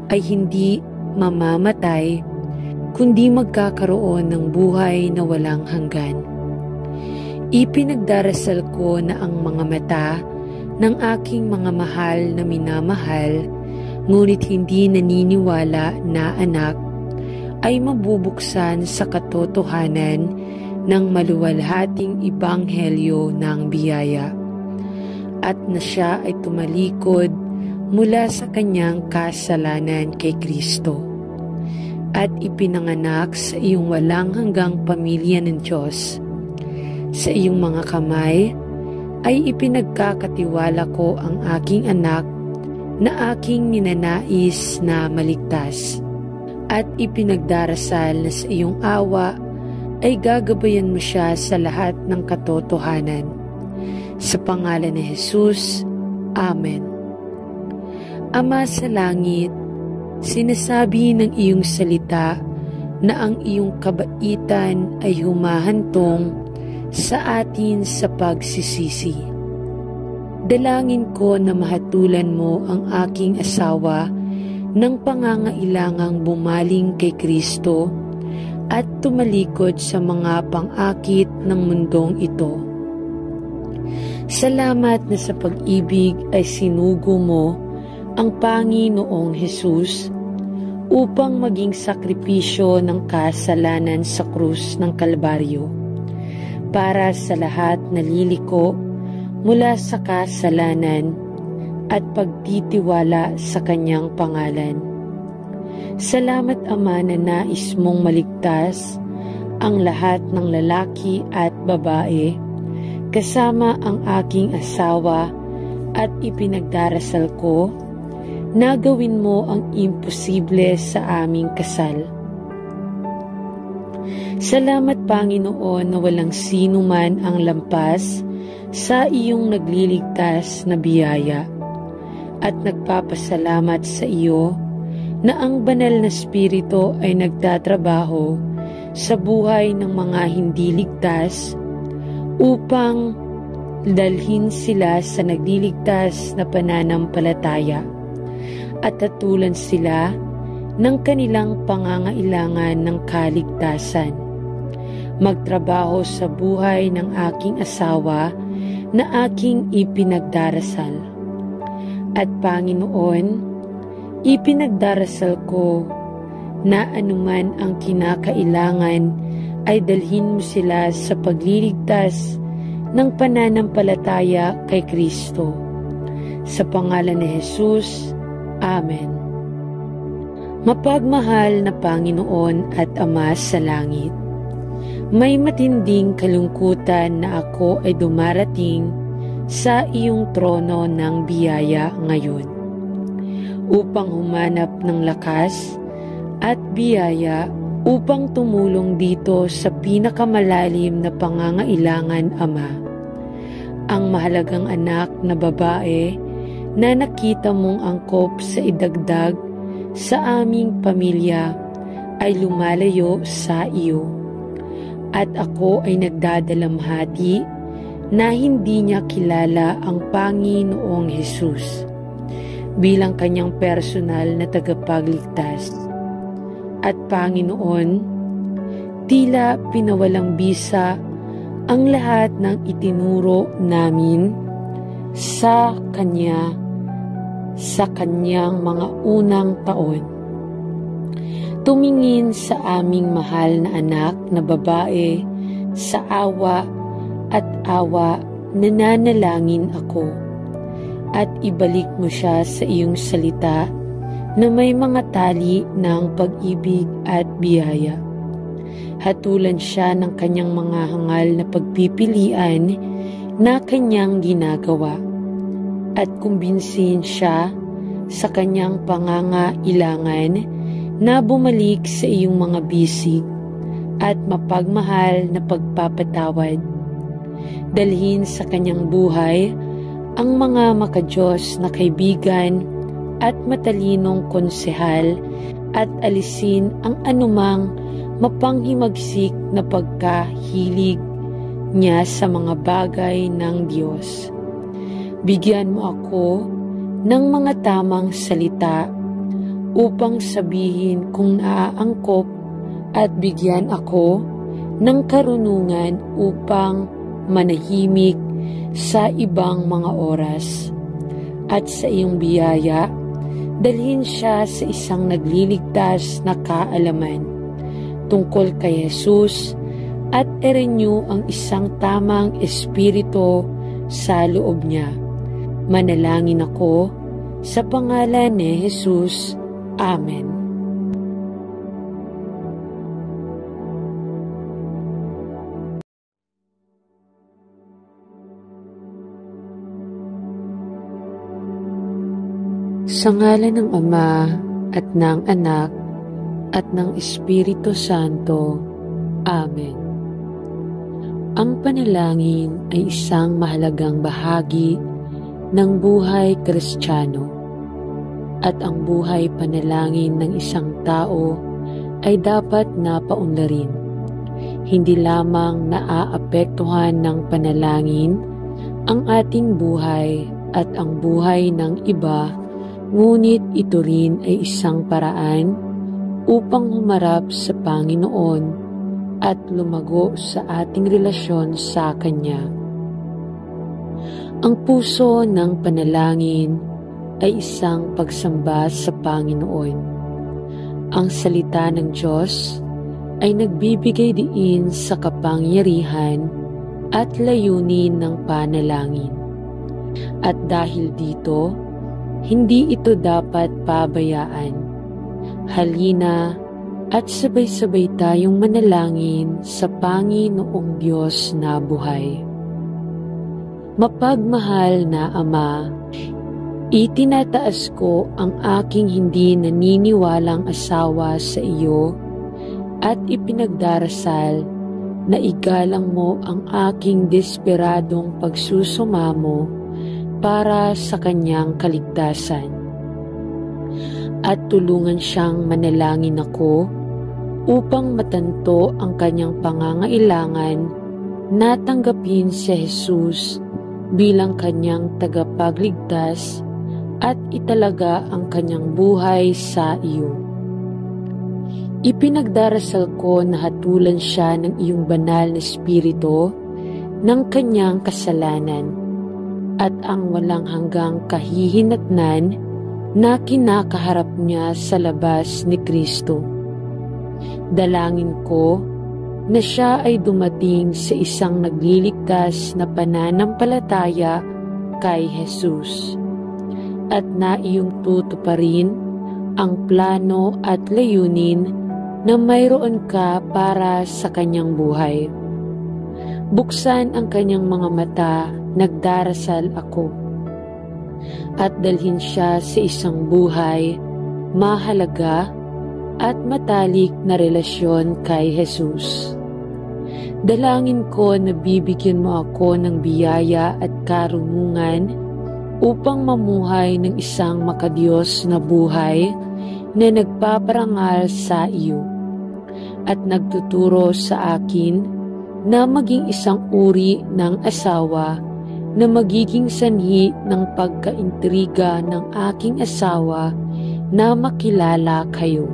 ay hindi mamamatay, kundi magkakaroon ng buhay na walang hanggan. Ipinagdarasal ko na ang mga mata ng aking mga mahal na minamahal, ngunit hindi naniniwala na anak, ay mabubuksan sa katotohanan ng maluwalhating ibanghelyo ng biyaya, at na siya ay tumalikod mula sa kanyang kasalanan kay Kristo, at ipinanganak sa iyong walang hanggang pamilya ng Diyos. Sa iyong mga kamay ay ipinagkakatiwala ko ang aking anak na aking ninanais na maligtas at ipinagdarasal na sa iyong awa ay gagabayan mo siya sa lahat ng katotohanan. Sa pangalan ni Jesus, Amen. Ama sa langit, sinasabi ng iyong salita na ang iyong kabaitan ay humahantong sa atin sa pagsisisi. Dalangin ko na mahatulan mo ang aking asawa ng pangangailangang bumaling kay Kristo at tumalikod sa mga pang-akit ng mundong ito. Salamat na sa pag-ibig ay sinugo mo ang Panginoong Hesus upang maging sakripisyo ng kasalanan sa krus ng Kalbaryo para sa lahat na liliko mula sa kasalanan at pagtitiwala sa kanyang pangalan. Salamat, Ama, na nais mong maligtas ang lahat ng lalaki at babae, kasama ang aking asawa, at ipinagdarasal ko na gawin mo ang imposible sa aming kasal. Salamat, Panginoon, na walang sino man ang lampas sa iyong nagliligtas na biyaya, at nagpapasalamat sa iyo na ang banal na Espiritu ay nagtatrabaho sa buhay ng mga hindi ligtas upang dalhin sila sa nagliligtas na pananampalataya at hatulan sila ng kanilang pangangailangan ng kaligtasan. Magtrabaho sa buhay ng aking asawa na aking ipinagdarasal. At Panginoon, ipinagdarasal ko na anuman ang kinakailangan ay dalhin mo sila sa pagliligtas ng pananampalataya kay Kristo. Sa pangalan ni Jesus, Amen. Mapagmahal na Panginoon at Ama sa langit, may matinding kalungkutan na ako ay dumarating sa iyong trono ng biyaya ngayon upang humanap ng lakas at biyaya upang tumulong dito sa pinakamalalim na pangangailangan, Ama. Ang mahalagang anak na babae na nakita mong angkop sa idagdag sa aming pamilya ay lumalayo sa iyo. At ako ay nagdadalamhati na hindi niya kilala ang Panginoong Hesus bilang kanyang personal na tagapagligtas. At Panginoon, tila pinawalang bisa ang lahat ng itinuro namin sa Kanya sa Kanyang mga unang taon. Tumingin sa aming mahal na anak na babae sa awa at awa, nananalangin ako, at ibalik mo siya sa iyong salita na may mga tali ng pag-ibig at biyaya. Hatulan siya ng kanyang mga hangal na pagpipilian na kanyang ginagawa, at kumbinsihin siya sa kanyang pangangailangan na bumalik sa iyong mga bisig at mapagmahal na pagpapatawad. Dalhin sa kanyang buhay ang mga makadiyos na kaibigan at matalinong konsehal, at alisin ang anumang mapanghimagsik na pagkahilig niya sa mga bagay ng Diyos. Bigyan mo ako ng mga tamang salita upang sabihin kung naaangkop, at bigyan ako ng karunungan upang manahimik sa ibang mga oras. At sa iyong biyaya, dalhin siya sa isang nagliligtas na kaalaman tungkol kay Jesus, at i-renew ang isang tamang espiritu sa loob niya. Manalangin ako sa pangalan ni Jesus. Amen. Sa ngalan ng Ama at ng Anak at ng Espiritu Santo. Amen. Ang panalangin ay isang mahalagang bahagi ng buhay Kristiyano, at ang buhay panalangin ng isang tao ay dapat na paunlarin. Hindi lamang naaapektuhan ng panalangin ang ating buhay at ang buhay ng iba, ngunit ito rin ay isang paraan upang humarap sa Panginoon at lumago sa ating relasyon sa Kanya. Ang puso ng panalangin ay isang pagsamba sa Panginoon. Ang salita ng Diyos ay nagbibigay diin sa kapangyarihan at layunin ng panalangin. At dahil dito, hindi ito dapat pabayaan. Halina at sabay-sabay tayong manalangin sa Panginoong Diyos na buhay. Mapagmahal na Ama, itinataas ko ang aking hindi naniniwalang asawa sa iyo at ipinagdarasal na igalang mo ang aking desperadong pagsusumamo para sa kanyang kaligtasan. At tulungan siyang manalangin ako upang matanto ang kanyang pangangailangan na tanggapin si Jesus bilang kanyang tagapagligtas at italaga ang kanyang buhay sa iyo. Ipinagdarasal ko na hatulan siya ng iyong banal na espiritu ng kanyang kasalanan at ang walang hanggang kahihinatnan na kinakaharap niya sa labas ni Kristo. Dalangin ko na siya ay dumating sa isang nagliligtas na pananampalataya kay Jesus at na iyong tutuparin ang plano at layunin na mayroon ka para sa kanyang buhay. Buksan ang kanyang mga mata, nagdarasal ako, at dalhin siya sa isang buhay, mahalaga at matalik na relasyon kay Jesus. Dalangin ko na bibigyan mo ako ng biyaya at karunungan upang mamuhay ng isang makadiyos na buhay na nagpaparangal sa iyo at nagtuturo sa akin na maging isang uri ng asawa na magiging sanhi ng pagkaintriga ng aking asawa na makilala kayo,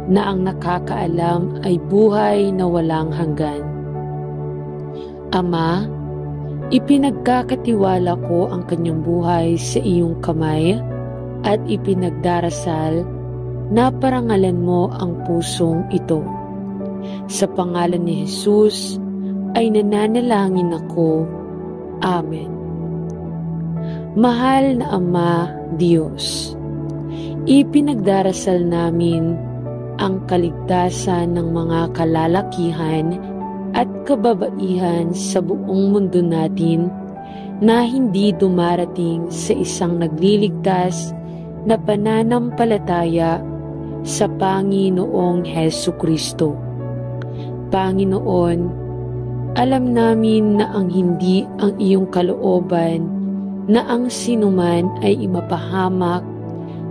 na ang nakakaalam ay buhay na walang hanggan. Ama, ipinagkakatiwala ko ang kanyang buhay sa iyong kamay at ipinagdarasal na parangalan mo ang pusong ito. Sa pangalan ni Jesus ay nananalangin ako. Amen. Mahal na Ama Diyos, ipinagdarasal namin ang kaligtasan ng mga kalalakihan at kababaihan sa buong mundo natin na hindi dumarating sa isang nagliligtas na pananampalataya sa Panginoong Hesukristo. Panginoon, alam namin na ang hindi ang iyong kalooban na ang sinuman ay imapahamak,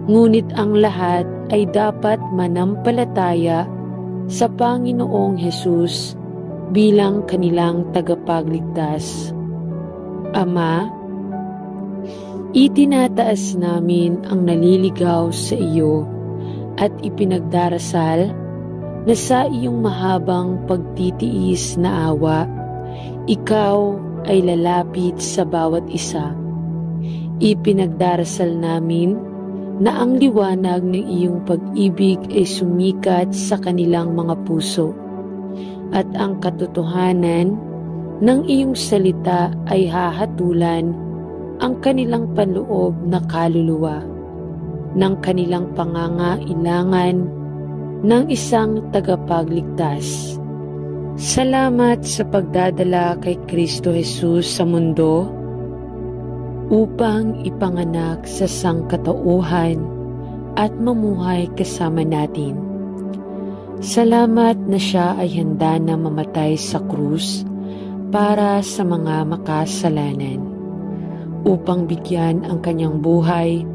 ngunit ang lahat ay dapat manampalataya sa Panginoong Jesus bilang kanilang tagapagligtas. Ama, itinataas namin ang naliligaw sa iyo at ipinagdarasal na sa iyong mahabang pagtitiis na awa, ikaw ay lalapit sa bawat isa. Ipinagdarasal namin na ang liwanag ng iyong pag-ibig ay sumikat sa kanilang mga puso at ang katotohanan ng iyong salita ay hahatulan ang kanilang panloob na kaluluwa ng kanilang pangangailangan ng isang tagapagligtas. Salamat sa pagdadala kay Kristo Jesus sa mundo upang ipanganak sa sangkatauhan at mamuhay kasama natin. Salamat na siya ay handa na mamatay sa krus para sa mga makasalanan, upang bigyan ang kanyang buhay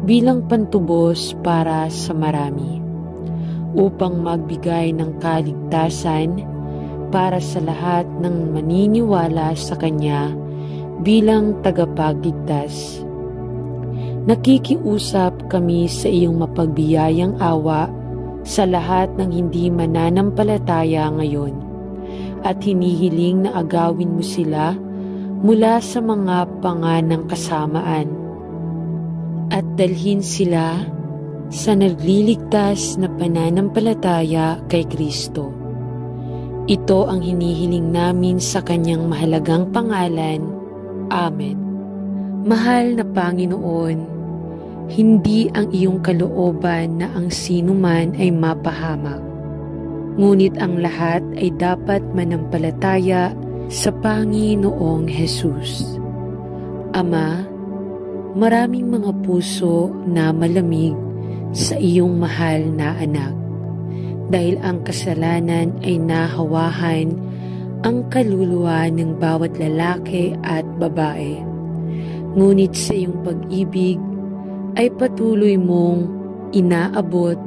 bilang pantubos para sa marami, upang magbigay ng kaligtasan para sa lahat ng maniniwala sa Kanya bilang tagapagligtas. Nakikiusap kami sa iyong mapagbiyayang awa sa lahat ng hindi mananampalataya ngayon, at hinihiling na agawin mo sila mula sa mga panganang kasamaan at dalhin sila sa nagliligtas na pananampalataya kay Kristo. Ito ang hinihiling namin sa Kanyang mahalagang pangalan. Amen. Mahal na Panginoon, hindi ang iyong kalooban na ang sinuman ay mapahamak, ngunit ang lahat ay dapat manampalataya sa Panginoong Hesus. Ama, maraming mga puso na malamig sa iyong mahal na anak, dahil ang kasalanan ay nahawahan ang kaluluwa ng bawat lalaki at babae. Ngunit sa iyong pag-ibig ay patuloy mong inaabot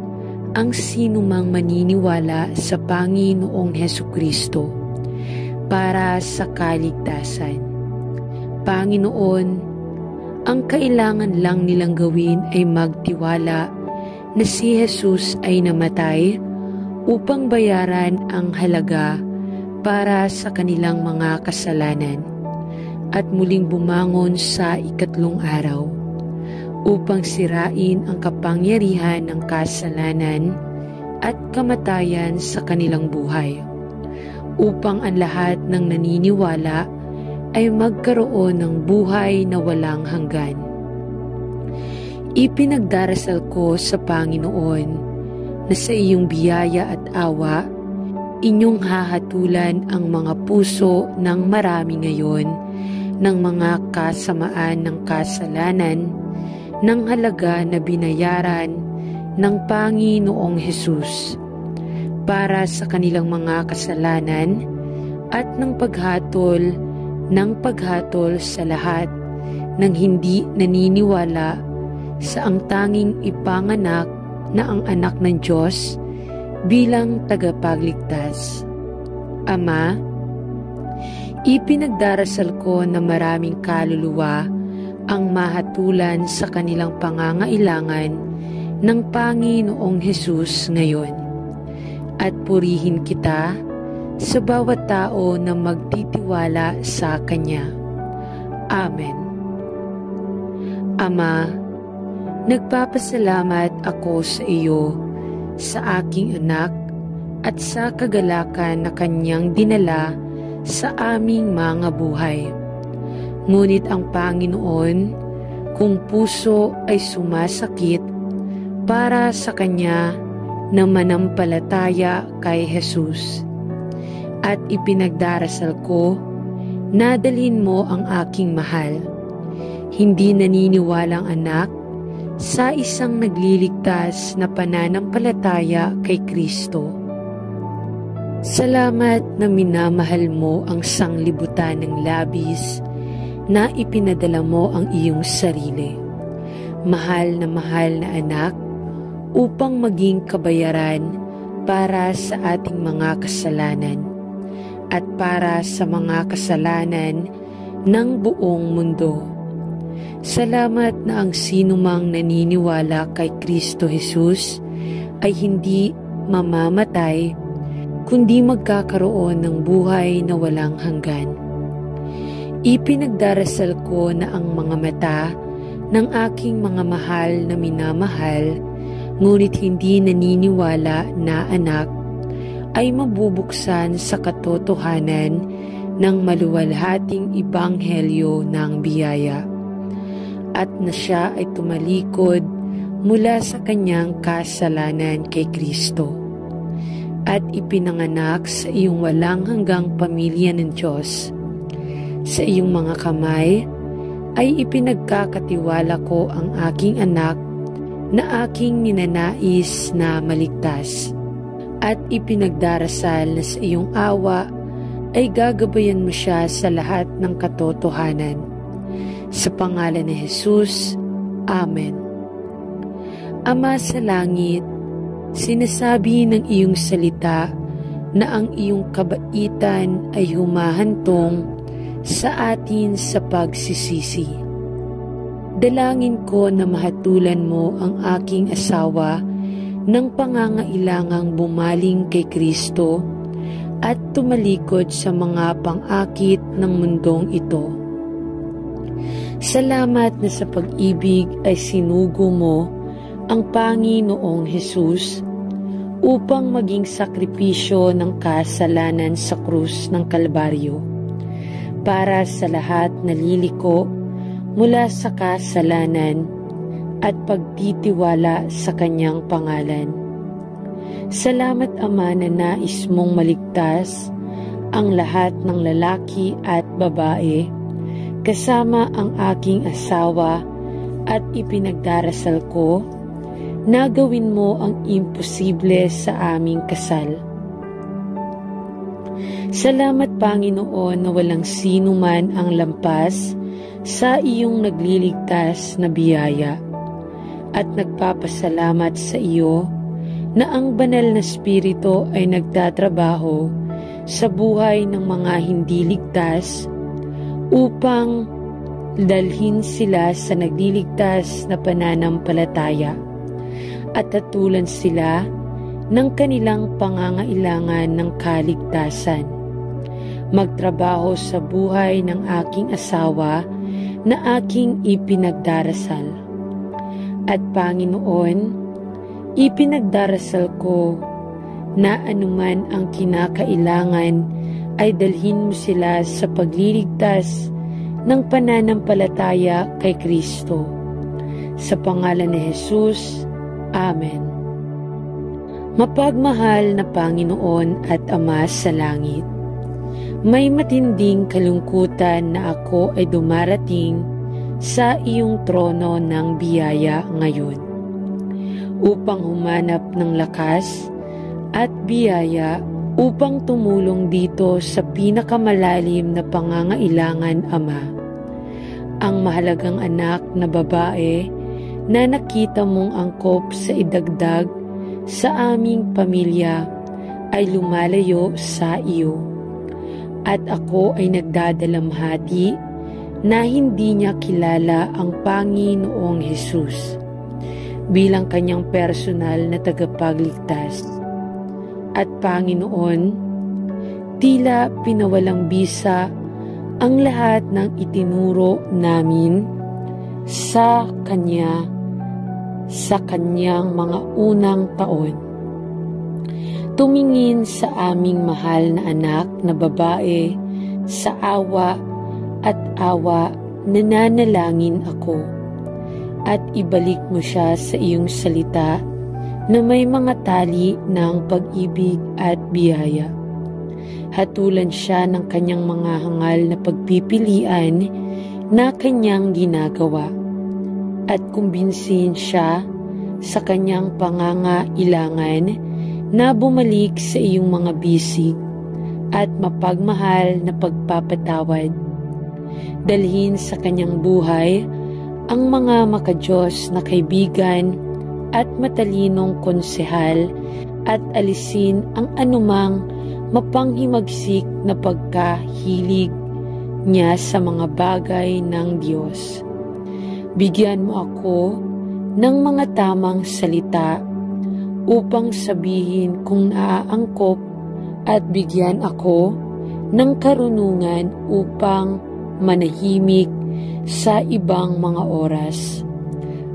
ang sinumang maniniwala sa Panginoong Hesukristo para sa kaligtasan. Panginoon, ang kailangan lang nilang gawin ay magtiwala na si Jesus ay namatay upang bayaran ang halaga para sa kanilang mga kasalanan at muling bumangon sa ikatlong araw upang sirain ang kapangyarihan ng kasalanan at kamatayan sa kanilang buhay, upang ang lahat ng naniniwala ay magkaroon ng buhay na walang hanggan. Ipinagdarasal ko sa Panginoon na sa iyong biyaya at awa, inyong hahatulan ang mga puso ng marami ngayon ng mga kasamaan ng kasalanan ng halaga na binayaran ng Panginoong Hesus para sa kanilang mga kasalanan at ng paghatol sa lahat ng hindi naniniwala sa ang tanging ipanganak na ang anak ng Diyos bilang tagapagligtas. Ama, ipinagdarasal ko na maraming kaluluwa ang mahatulan sa kanilang pangangailangan ng Panginoong Hesus ngayon, at purihin kita sa bawat tao na magtitiwala sa Kanya. Amen. Ama, nagpapasalamat ako sa iyo sa aking anak at sa kagalakan na Kanyang dinala sa aming mga buhay. Ngunit ang Panginoon, kung puso ay sumasakit para sa Kanya na manampalataya kay Jesus, at ipinagdarasal ko na dalhin mo ang aking mahal, hindi naniniwalang anak, sa isang nagliligtas na pananampalataya kay Kristo. Salamat na minamahal mo ang sanglibutan ng labis na ipinadala mo ang iyong sarili, mahal na anak, upang maging kabayaran para sa ating mga kasalanan at para sa mga kasalanan ng buong mundo. Salamat na ang sinumang naniniwala kay Kristo Jesus ay hindi mamamatay, kundi magkakaroon ng buhay na walang hanggan. Ipinagdarasal ko na ang mga mata ng aking mga mahal na minamahal, ngunit hindi naniniwala na anak, ay mabubuksan sa katotohanan ng maluwalhating ibanghelyo ng biyaya, at na siya ay tumalikod mula sa kanyang kasalanan kay Kristo at ipinanganak sa iyong walang hanggang pamilya ng Diyos. Sa iyong mga kamay ay ipinagkakatiwala ko ang aking anak na aking ninanais na maligtas, at ipinagdarasal na sa iyong awa ay gagabayan mo siya sa lahat ng katotohanan. Sa pangalan ni Jesus, Amen. Ama sa langit, sinasabi ng iyong salita na ang iyong kabaitan ay humahantong sa atin sa pagsisisi. Dalangin ko na mahatulan mo ang aking asawa ng pangangailangang bumaling kay Kristo at tumalikod sa mga pang-akit ng mundong ito. Salamat na sa pag-ibig ay sinugo mo ang Panginoong Hesus upang maging sakripisyo ng kasalanan sa krus ng Kalbaryo, para sa lahat na liliko mula sa kasalanan at pagtitiwala sa kanyang pangalan. Salamat, Ama, na nais mong maligtas ang lahat ng lalaki at babae, kasama ang aking asawa, at ipinagdarasal ko na gawin mo ang imposible sa aming kasal. Salamat, Panginoon, na walang sino man ang lampas sa iyong nagliligtas na biyaya, at nagpapasalamat sa iyo na ang banal na Espiritu ay nagtatrabaho sa buhay ng mga hindi ligtas upang dalhin sila sa nagliligtas na pananampalataya at hatulan sila ng kanilang pangangailangan ng kaligtasan. Magtrabaho sa buhay ng aking asawa na aking ipinagdarasal. At Panginoon, ipinagdarasal ko na anuman ang kinakailangan ay dalhin mo sila sa pagliligtas ng pananampalataya kay Kristo. Sa pangalan ni Jesus, Amen. Mapagmahal na Panginoon at Ama sa langit, may matinding kalungkutan na ako ay dumarating sa iyong trono ng biyaya ngayon upang humanap ng lakas at biyaya upang tumulong dito sa pinakamalalim na pangangailangan, Ama. Ang mahalagang anak na babae na nakita mong angkop sa idagdag sa aming pamilya ay lumalayo sa iyo. At ako ay nagdadalamhati na hindi niya kilala ang Panginoong Hesus bilang kanyang personal na tagapagligtas. At Panginoon, tila pinawalang bisa ang lahat ng itinuro namin sa Kanya sa Kanyang mga unang taon. Tumingin sa aming mahal na anak na babae sa awa at awa, nananalangin ako, at ibalik mo siya sa iyong salita na may mga tali ng pag-ibig at biyaya. Hatulan siya ng kanyang mga hangal na pagpipilian na kanyang ginagawa, at kumbinsihin siya sa kanyang pangangailangan na bumalik sa iyong mga bisig at mapagmahal na pagpapatawad. Dalhin sa kanyang buhay ang mga makadiyos na kaibigan at matalinong konsehal, at alisin ang anumang mapanghimagsik na pagkahilig niya sa mga bagay ng Diyos. Bigyan mo ako ng mga tamang salita upang sabihin kung naaangkop, at bigyan ako ng karunungan upang manahimik sa ibang mga oras.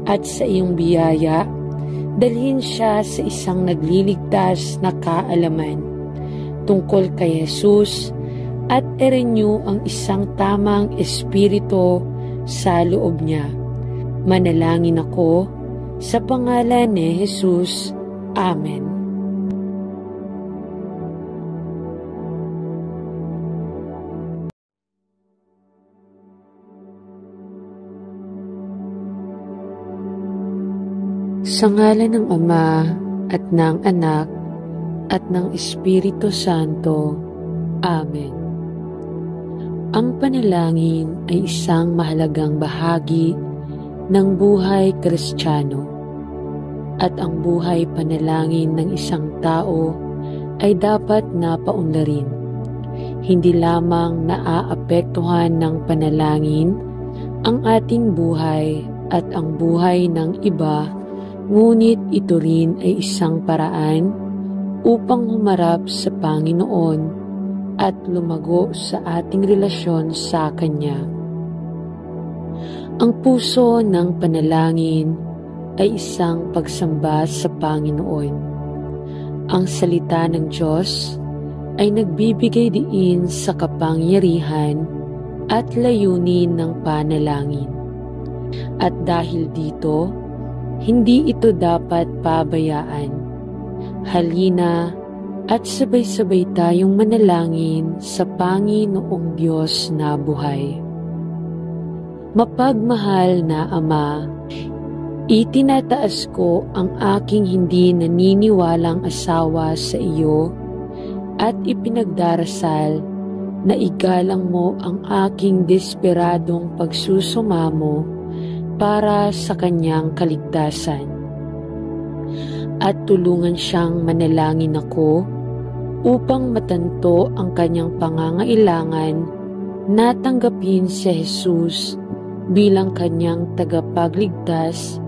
At sa iyong biyaya, dalhin siya sa isang nagliligtas na kaalaman tungkol kay Jesus, at i-renew ang isang tamang espiritu sa loob niya. Manalangin ako sa pangalan ni Jesus. Amen. Sa ngalan ng Ama at ng Anak at ng Espiritu Santo. Amen. Ang panalangin ay isang mahalagang bahagi ng buhay Kristiyano, at ang buhay panalangin ng isang tao ay dapat na paunlarin. Hindi lamang naaapektuhan ng panalangin ang ating buhay at ang buhay ng iba, ngunit ito rin ay isang paraan upang humarap sa Panginoon at lumago sa ating relasyon sa Kanya. Ang puso ng panalangin ay isang pagsamba sa Panginoon. Ang salita ng Diyos ay nagbibigay diin sa kapangyarihan at layunin ng panalangin. At dahil dito, hindi ito dapat pabayaan. Halina at sabay-sabay tayong manalangin sa Panginoong Diyos na buhay. Mapagmahal na Ama, itinataas ko ang aking hindi naniniwalang asawa sa iyo at ipinagdarasal na igalang mo ang aking desperadong pagsusumamo para sa kanyang kaligtasan. At tulungan siyang manalangin ako upang matanto ang kanyang pangangailangan na tanggapin si Jesus bilang kanyang tagapagligtas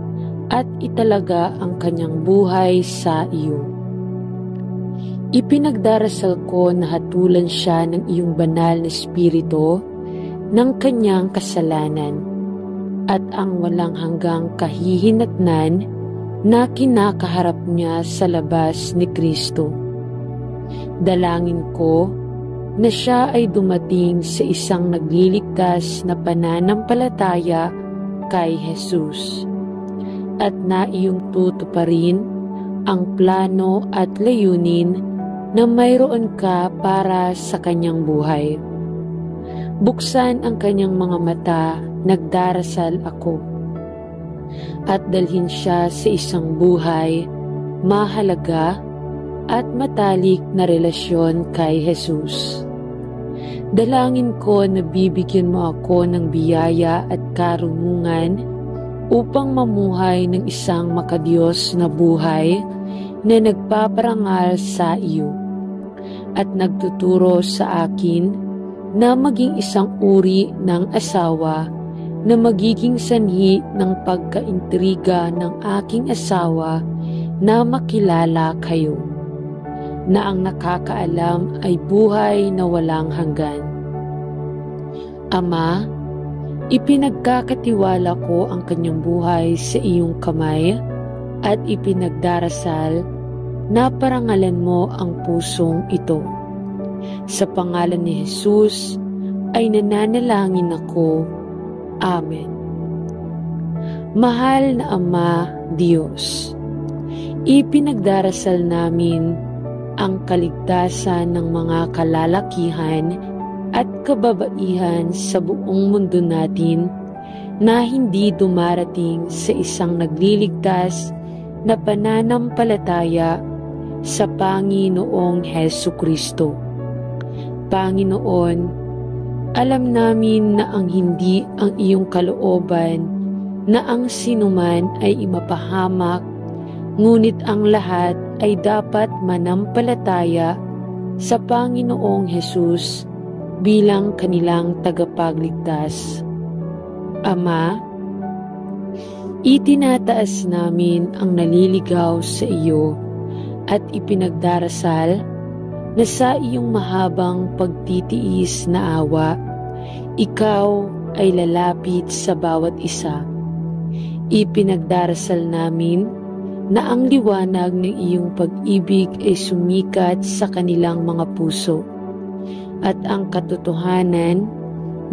at italaga ang kanyang buhay sa iyo. Ipinagdarasal ko na hatulan siya ng iyong banal na espiritu ng kanyang kasalanan at ang walang hanggang kahihinatnan na kinakaharap niya sa labas ni Kristo. Dalangin ko na siya ay dumating sa isang nagliligtas na pananampalataya kay Jesus at na iyong tutuparin ang plano at layunin na mayroon ka para sa kanyang buhay. Buksan ang kanyang mga mata, nagdarasal ako, at dalhin siya sa isang buhay, mahalaga at matalik na relasyon kay Jesus. Dalangin ko na bibigyan mo ako ng biyaya at karunungan upang mamuhay ng isang makadiyos na buhay na nagpaparangal sa iyo at nagtuturo sa akin na maging isang uri ng asawa na magiging sanhi ng pagkaintriga ng aking asawa na makilala kayo, na ang nakakaalam ay buhay na walang hanggan. Ama, ipinagkakatiwala ko ang kanyang buhay sa iyong kamay at ipinagdarasal na parangalan mo ang pusong ito. Sa pangalan ni Jesus ay nananalangin ako. Amen. Mahal na Ama Diyos, ipinagdarasal namin ang kaligtasan ng mga kalalakihan at kababaihan sa buong mundo natin na hindi dumarating sa isang nagliligtas na pananampalataya sa Panginoong Hesukristo. Panginoon, alam namin na ang hindi ang iyong kalooban na ang sinuman ay imapahamak, ngunit ang lahat ay dapat manampalataya sa Panginoong Hesus bilang kanilang tagapagligtas. Ama, itinataas namin ang naliligaw sa iyo at ipinagdarasal na sa iyong mahabang pagtitiis na awa, ikaw ay lalapit sa bawat isa. Ipinagdarasal namin na ang liwanag ng iyong pag-ibig ay sumikat sa kanilang mga puso at ang katotohanan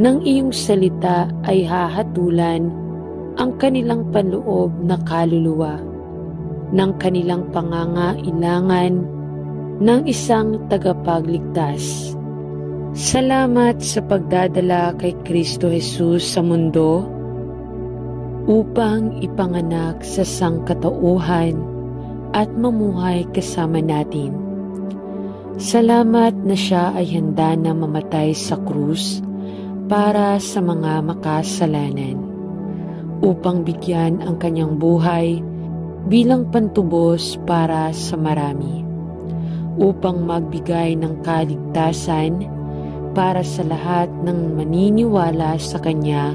ng iyong salita ay hahatulan ang kanilang panloob na kaluluwa ng kanilang pangangailangan ng isang tagapagligtas. Salamat sa pagdadala kay Kristo Jesus sa mundo upang ipanganak sa sangkatauhan at mamuhay kasama natin. Salamat na siya ay handa na mamatay sa krus para sa mga makasalanan, upang bigyan ang kanyang buhay bilang pantubos para sa marami, upang magbigay ng kaligtasan para sa lahat ng maniniwala sa kanya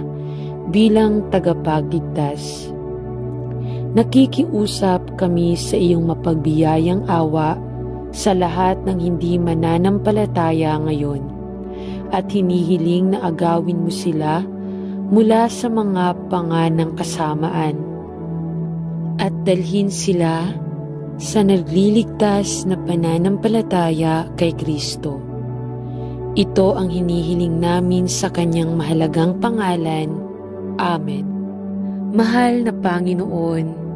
bilang tagapagligtas. Nakikiusap kami sa iyong mapagbiyayang awa sa lahat ng hindi mananampalataya ngayon, at hinihiling na agawin mo sila mula sa mga panganang kasamaan at dalhin sila sa nagliligtas na pananampalataya kay Kristo. Ito ang hinihiling namin sa kanyang mahalagang pangalan. Amen. Mahal na Panginoon,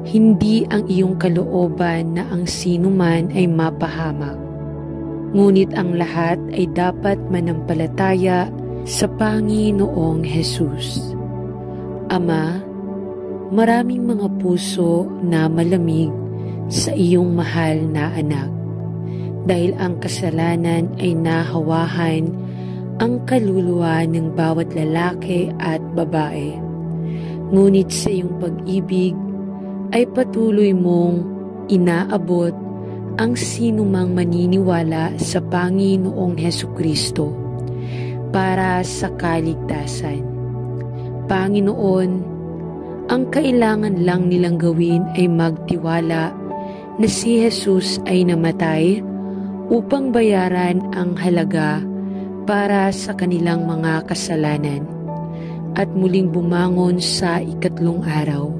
hindi ang iyong kalooban na ang sinuman ay mapahamak, ngunit ang lahat ay dapat manampalataya sa Panginoong Hesus. Ama, maraming mga puso na malamig sa iyong mahal na anak, dahil ang kasalanan ay nahawahan ang kaluluwa ng bawat lalaki at babae. Ngunit sa iyong pag-ibig ay patuloy mong inaabot ang sinumang maniniwala sa Panginoong Hesukristo para sa kaligtasan. Panginoon, ang kailangan lang nilang gawin ay magtiwala na si Jesus ay namatay upang bayaran ang halaga para sa kanilang mga kasalanan at muling bumangon sa ikatlong araw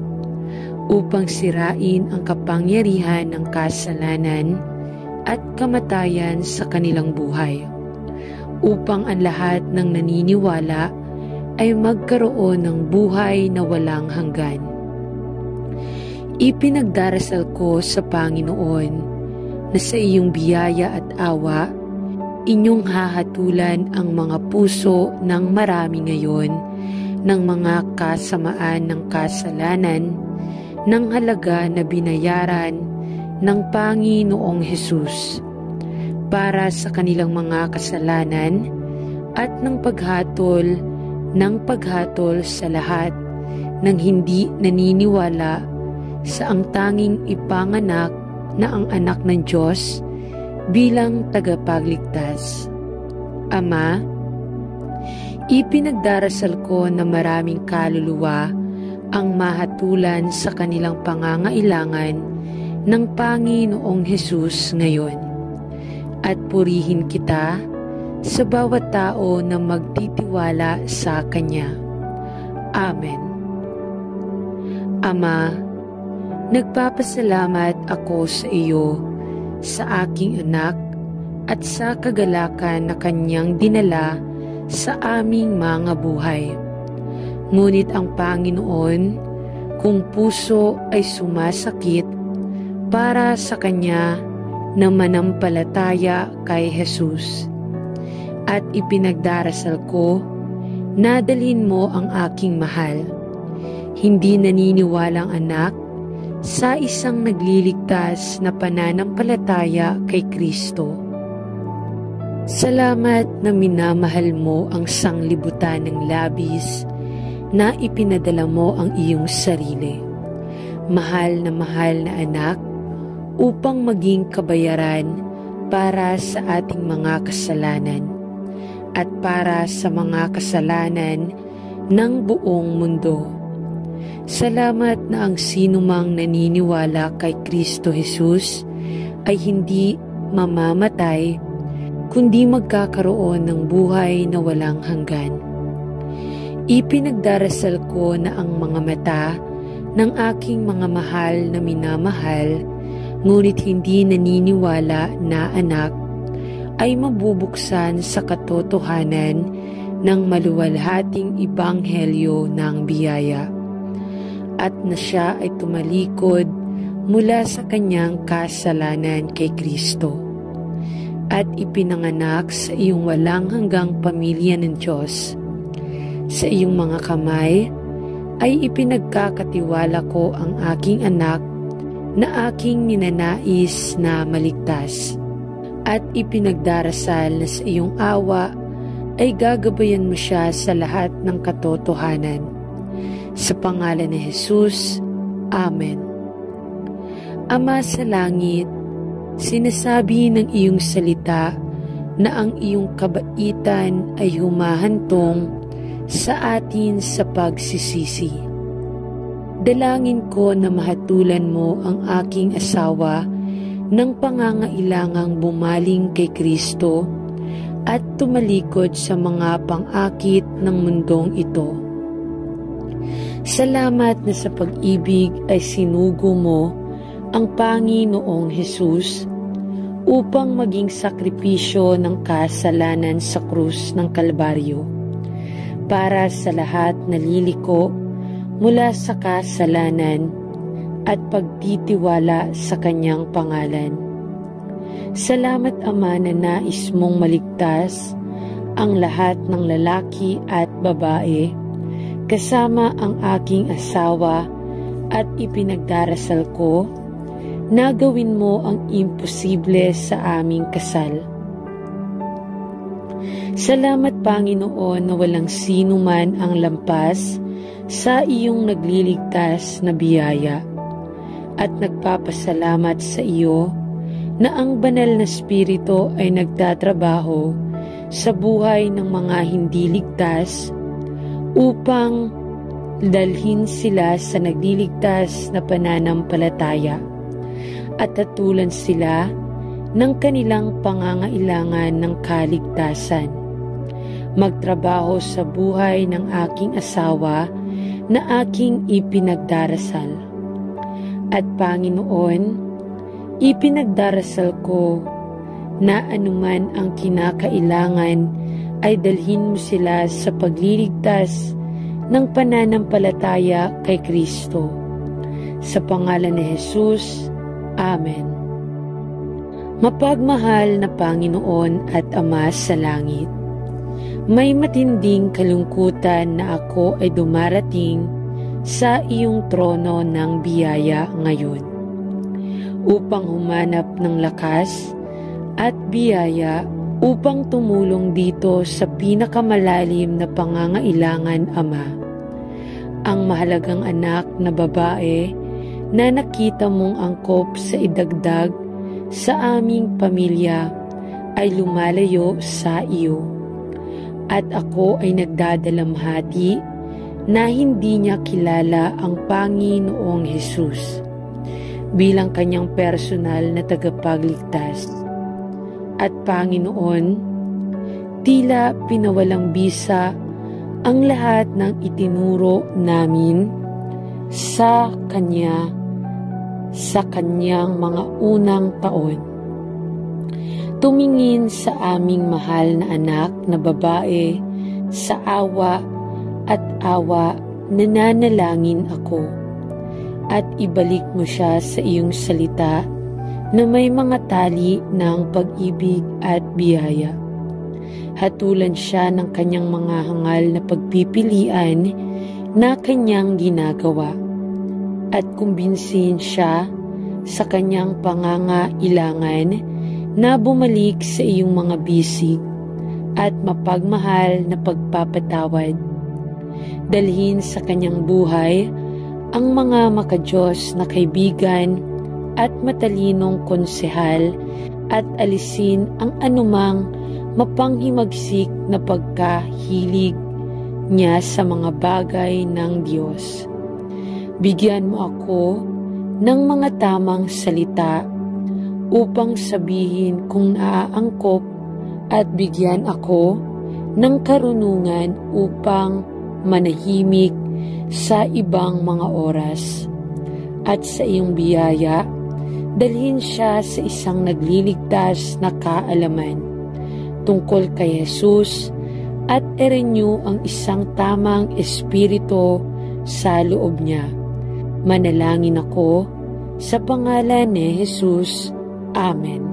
upang sirain ang kapangyarihan ng kasalanan at kamatayan sa kanilang buhay, upang ang lahat ng naniniwala ay magkaroon ng buhay na walang hanggan. Ipinagdarasal ko sa Panginoon na sa iyong biyaya at awa, inyong hahatulan ang mga puso ng marami ngayon ng mga kasamaan ng kasalanan ng halaga na binayaran ng Panginoong Hesus para sa kanilang mga kasalanan at ng paghatol sa lahat ng hindi naniniwala sa ang tanging ipanganak na ang anak ng Diyos bilang tagapagligtas. Ama, ipinagdarasal ko na maraming kaluluwa ang mahatulan sa kanilang pangangailangan ng Panginoong Hesus ngayon, at purihin kita sa bawat tao na magtitiwala sa Kanya. Amen. Ama, nagpapasalamat ako sa iyo, sa aking anak, at sa kagalakan na Kanyang dinala sa aming mga buhay. Ngunit ang Panginoon, kung puso ay sumasakit para sa Kanya na manampalataya kay Jesus, at ipinagdarasal ko na dalhin mo ang aking mahal, hindi naniniwalang anak, sa isang nagliligtas na pananampalataya kay Kristo. Salamat na minamahal mo ang sanglibutan ng labis na ipinadala mo ang iyong sarili, mahal na anak, upang maging kabayaran para sa ating mga kasalanan at para sa mga kasalanan ng buong mundo. Salamat na ang sinumang naniniwala kay Kristo Jesus ay hindi mamamatay, kundi magkakaroon ng buhay na walang hanggan. Ipinagdarasal ko na ang mga mata ng aking mga mahal na minamahal, ngunit hindi naniniwala na anak, ay mabubuksan sa katotohanan ng maluwalhating ibanghelyo ng biyaya, at na siya ay tumalikod mula sa kanyang kasalanan kay Kristo, at ipinanganak sa iyong walang hanggang pamilya ng Diyos. Sa iyong mga kamay ay ipinagkakatiwala ko ang aking anak na aking ninanais na maligtas at ipinagdarasal na sa iyong awa ay gagabayan mo siya sa lahat ng katotohanan. Sa pangalan ni Jesus, Amen. Ama sa langit, sinasabi ng iyong salita na ang iyong kabaitan ay humahantong sa atin sa pagsisisi. Dalangin ko na mahatulan mo ang aking asawa ng pangangailangang bumaling kay Kristo at tumalikod sa mga pang-akit ng mundong ito. Salamat na sa pag-ibig ay sinugo mo ang Panginoong Hesus upang maging sakripisyo ng kasalanan sa krus ng Kalbaryo para sa lahat na liliko mula sa kasalanan at pagtitiwala sa kanyang pangalan. Salamat Ama na nais mong maligtas ang lahat ng lalaki at babae kasama ang aking asawa at ipinagdarasal ko na gawin mo ang imposible sa aming kasal. Salamat Panginoon na walang sino man ang lampas sa iyong nagliligtas na biyaya at nagpapasalamat sa iyo na ang banal na Espiritu ay nagtatrabaho sa buhay ng mga hindi ligtas upang dalhin sila sa nagliligtas na pananampalataya at hatulan sila ng kanilang pangangailangan ng kaligtasan. Magtrabaho sa buhay ng aking asawa na aking ipinagdarasal. At Panginoon, ipinagdarasal ko na anuman ang kinakailangan ay dalhin mo sila sa pagliligtas ng pananampalataya kay Kristo. Sa pangalan ni Jesus, Amen. Mapagmahal na Panginoon at Ama sa langit, may matinding kalungkutan na ako ay dumarating sa iyong trono ng biyaya ngayon upang humanap ng lakas at biyaya upang tumulong dito sa pinakamalalim na pangangailangan, Ama. Ang mahalagang anak na babae na nakita mong angkop sa idagdag sa aming pamilya ay lumalayo sa iyo. At ako ay nagdadalamhati na hindi niya kilala ang Panginoong Hesus bilang kanyang personal na tagapagligtas. At Panginoon, tila pinawalang bisa ang lahat ng itinuro namin sa Kanya sa Kanyang mga unang taon. Tumingin sa aming mahal na anak na babae sa awa at awa, nananalangin ako at ibalik mo siya sa iyong salita na may mga tali ng pag-ibig at biyaya. Hatulan siya ng kanyang mga hangal na pagpipilian na kanyang ginagawa at kumbinsihin siya sa kanyang pangangailangan na bumalik sa iyong mga bisig at mapagmahal na pagpapatawad. Dalhin sa kanyang buhay ang mga makadiyos na kaibigan at matalinong konsehal at alisin ang anumang mapanghimagsik na pagkahilig niya sa mga bagay ng Diyos. Bigyan mo ako ng mga tamang salita upang sabihin kung naaangkop at bigyan ako ng karunungan upang manahimik sa ibang mga oras. At sa iyong biyaya, dalhin siya sa isang nagliligtas na kaalaman tungkol kay Jesus at i-renew ang isang tamang espiritu sa loob niya. Manalangin ako sa pangalan ni Jesus. Amen.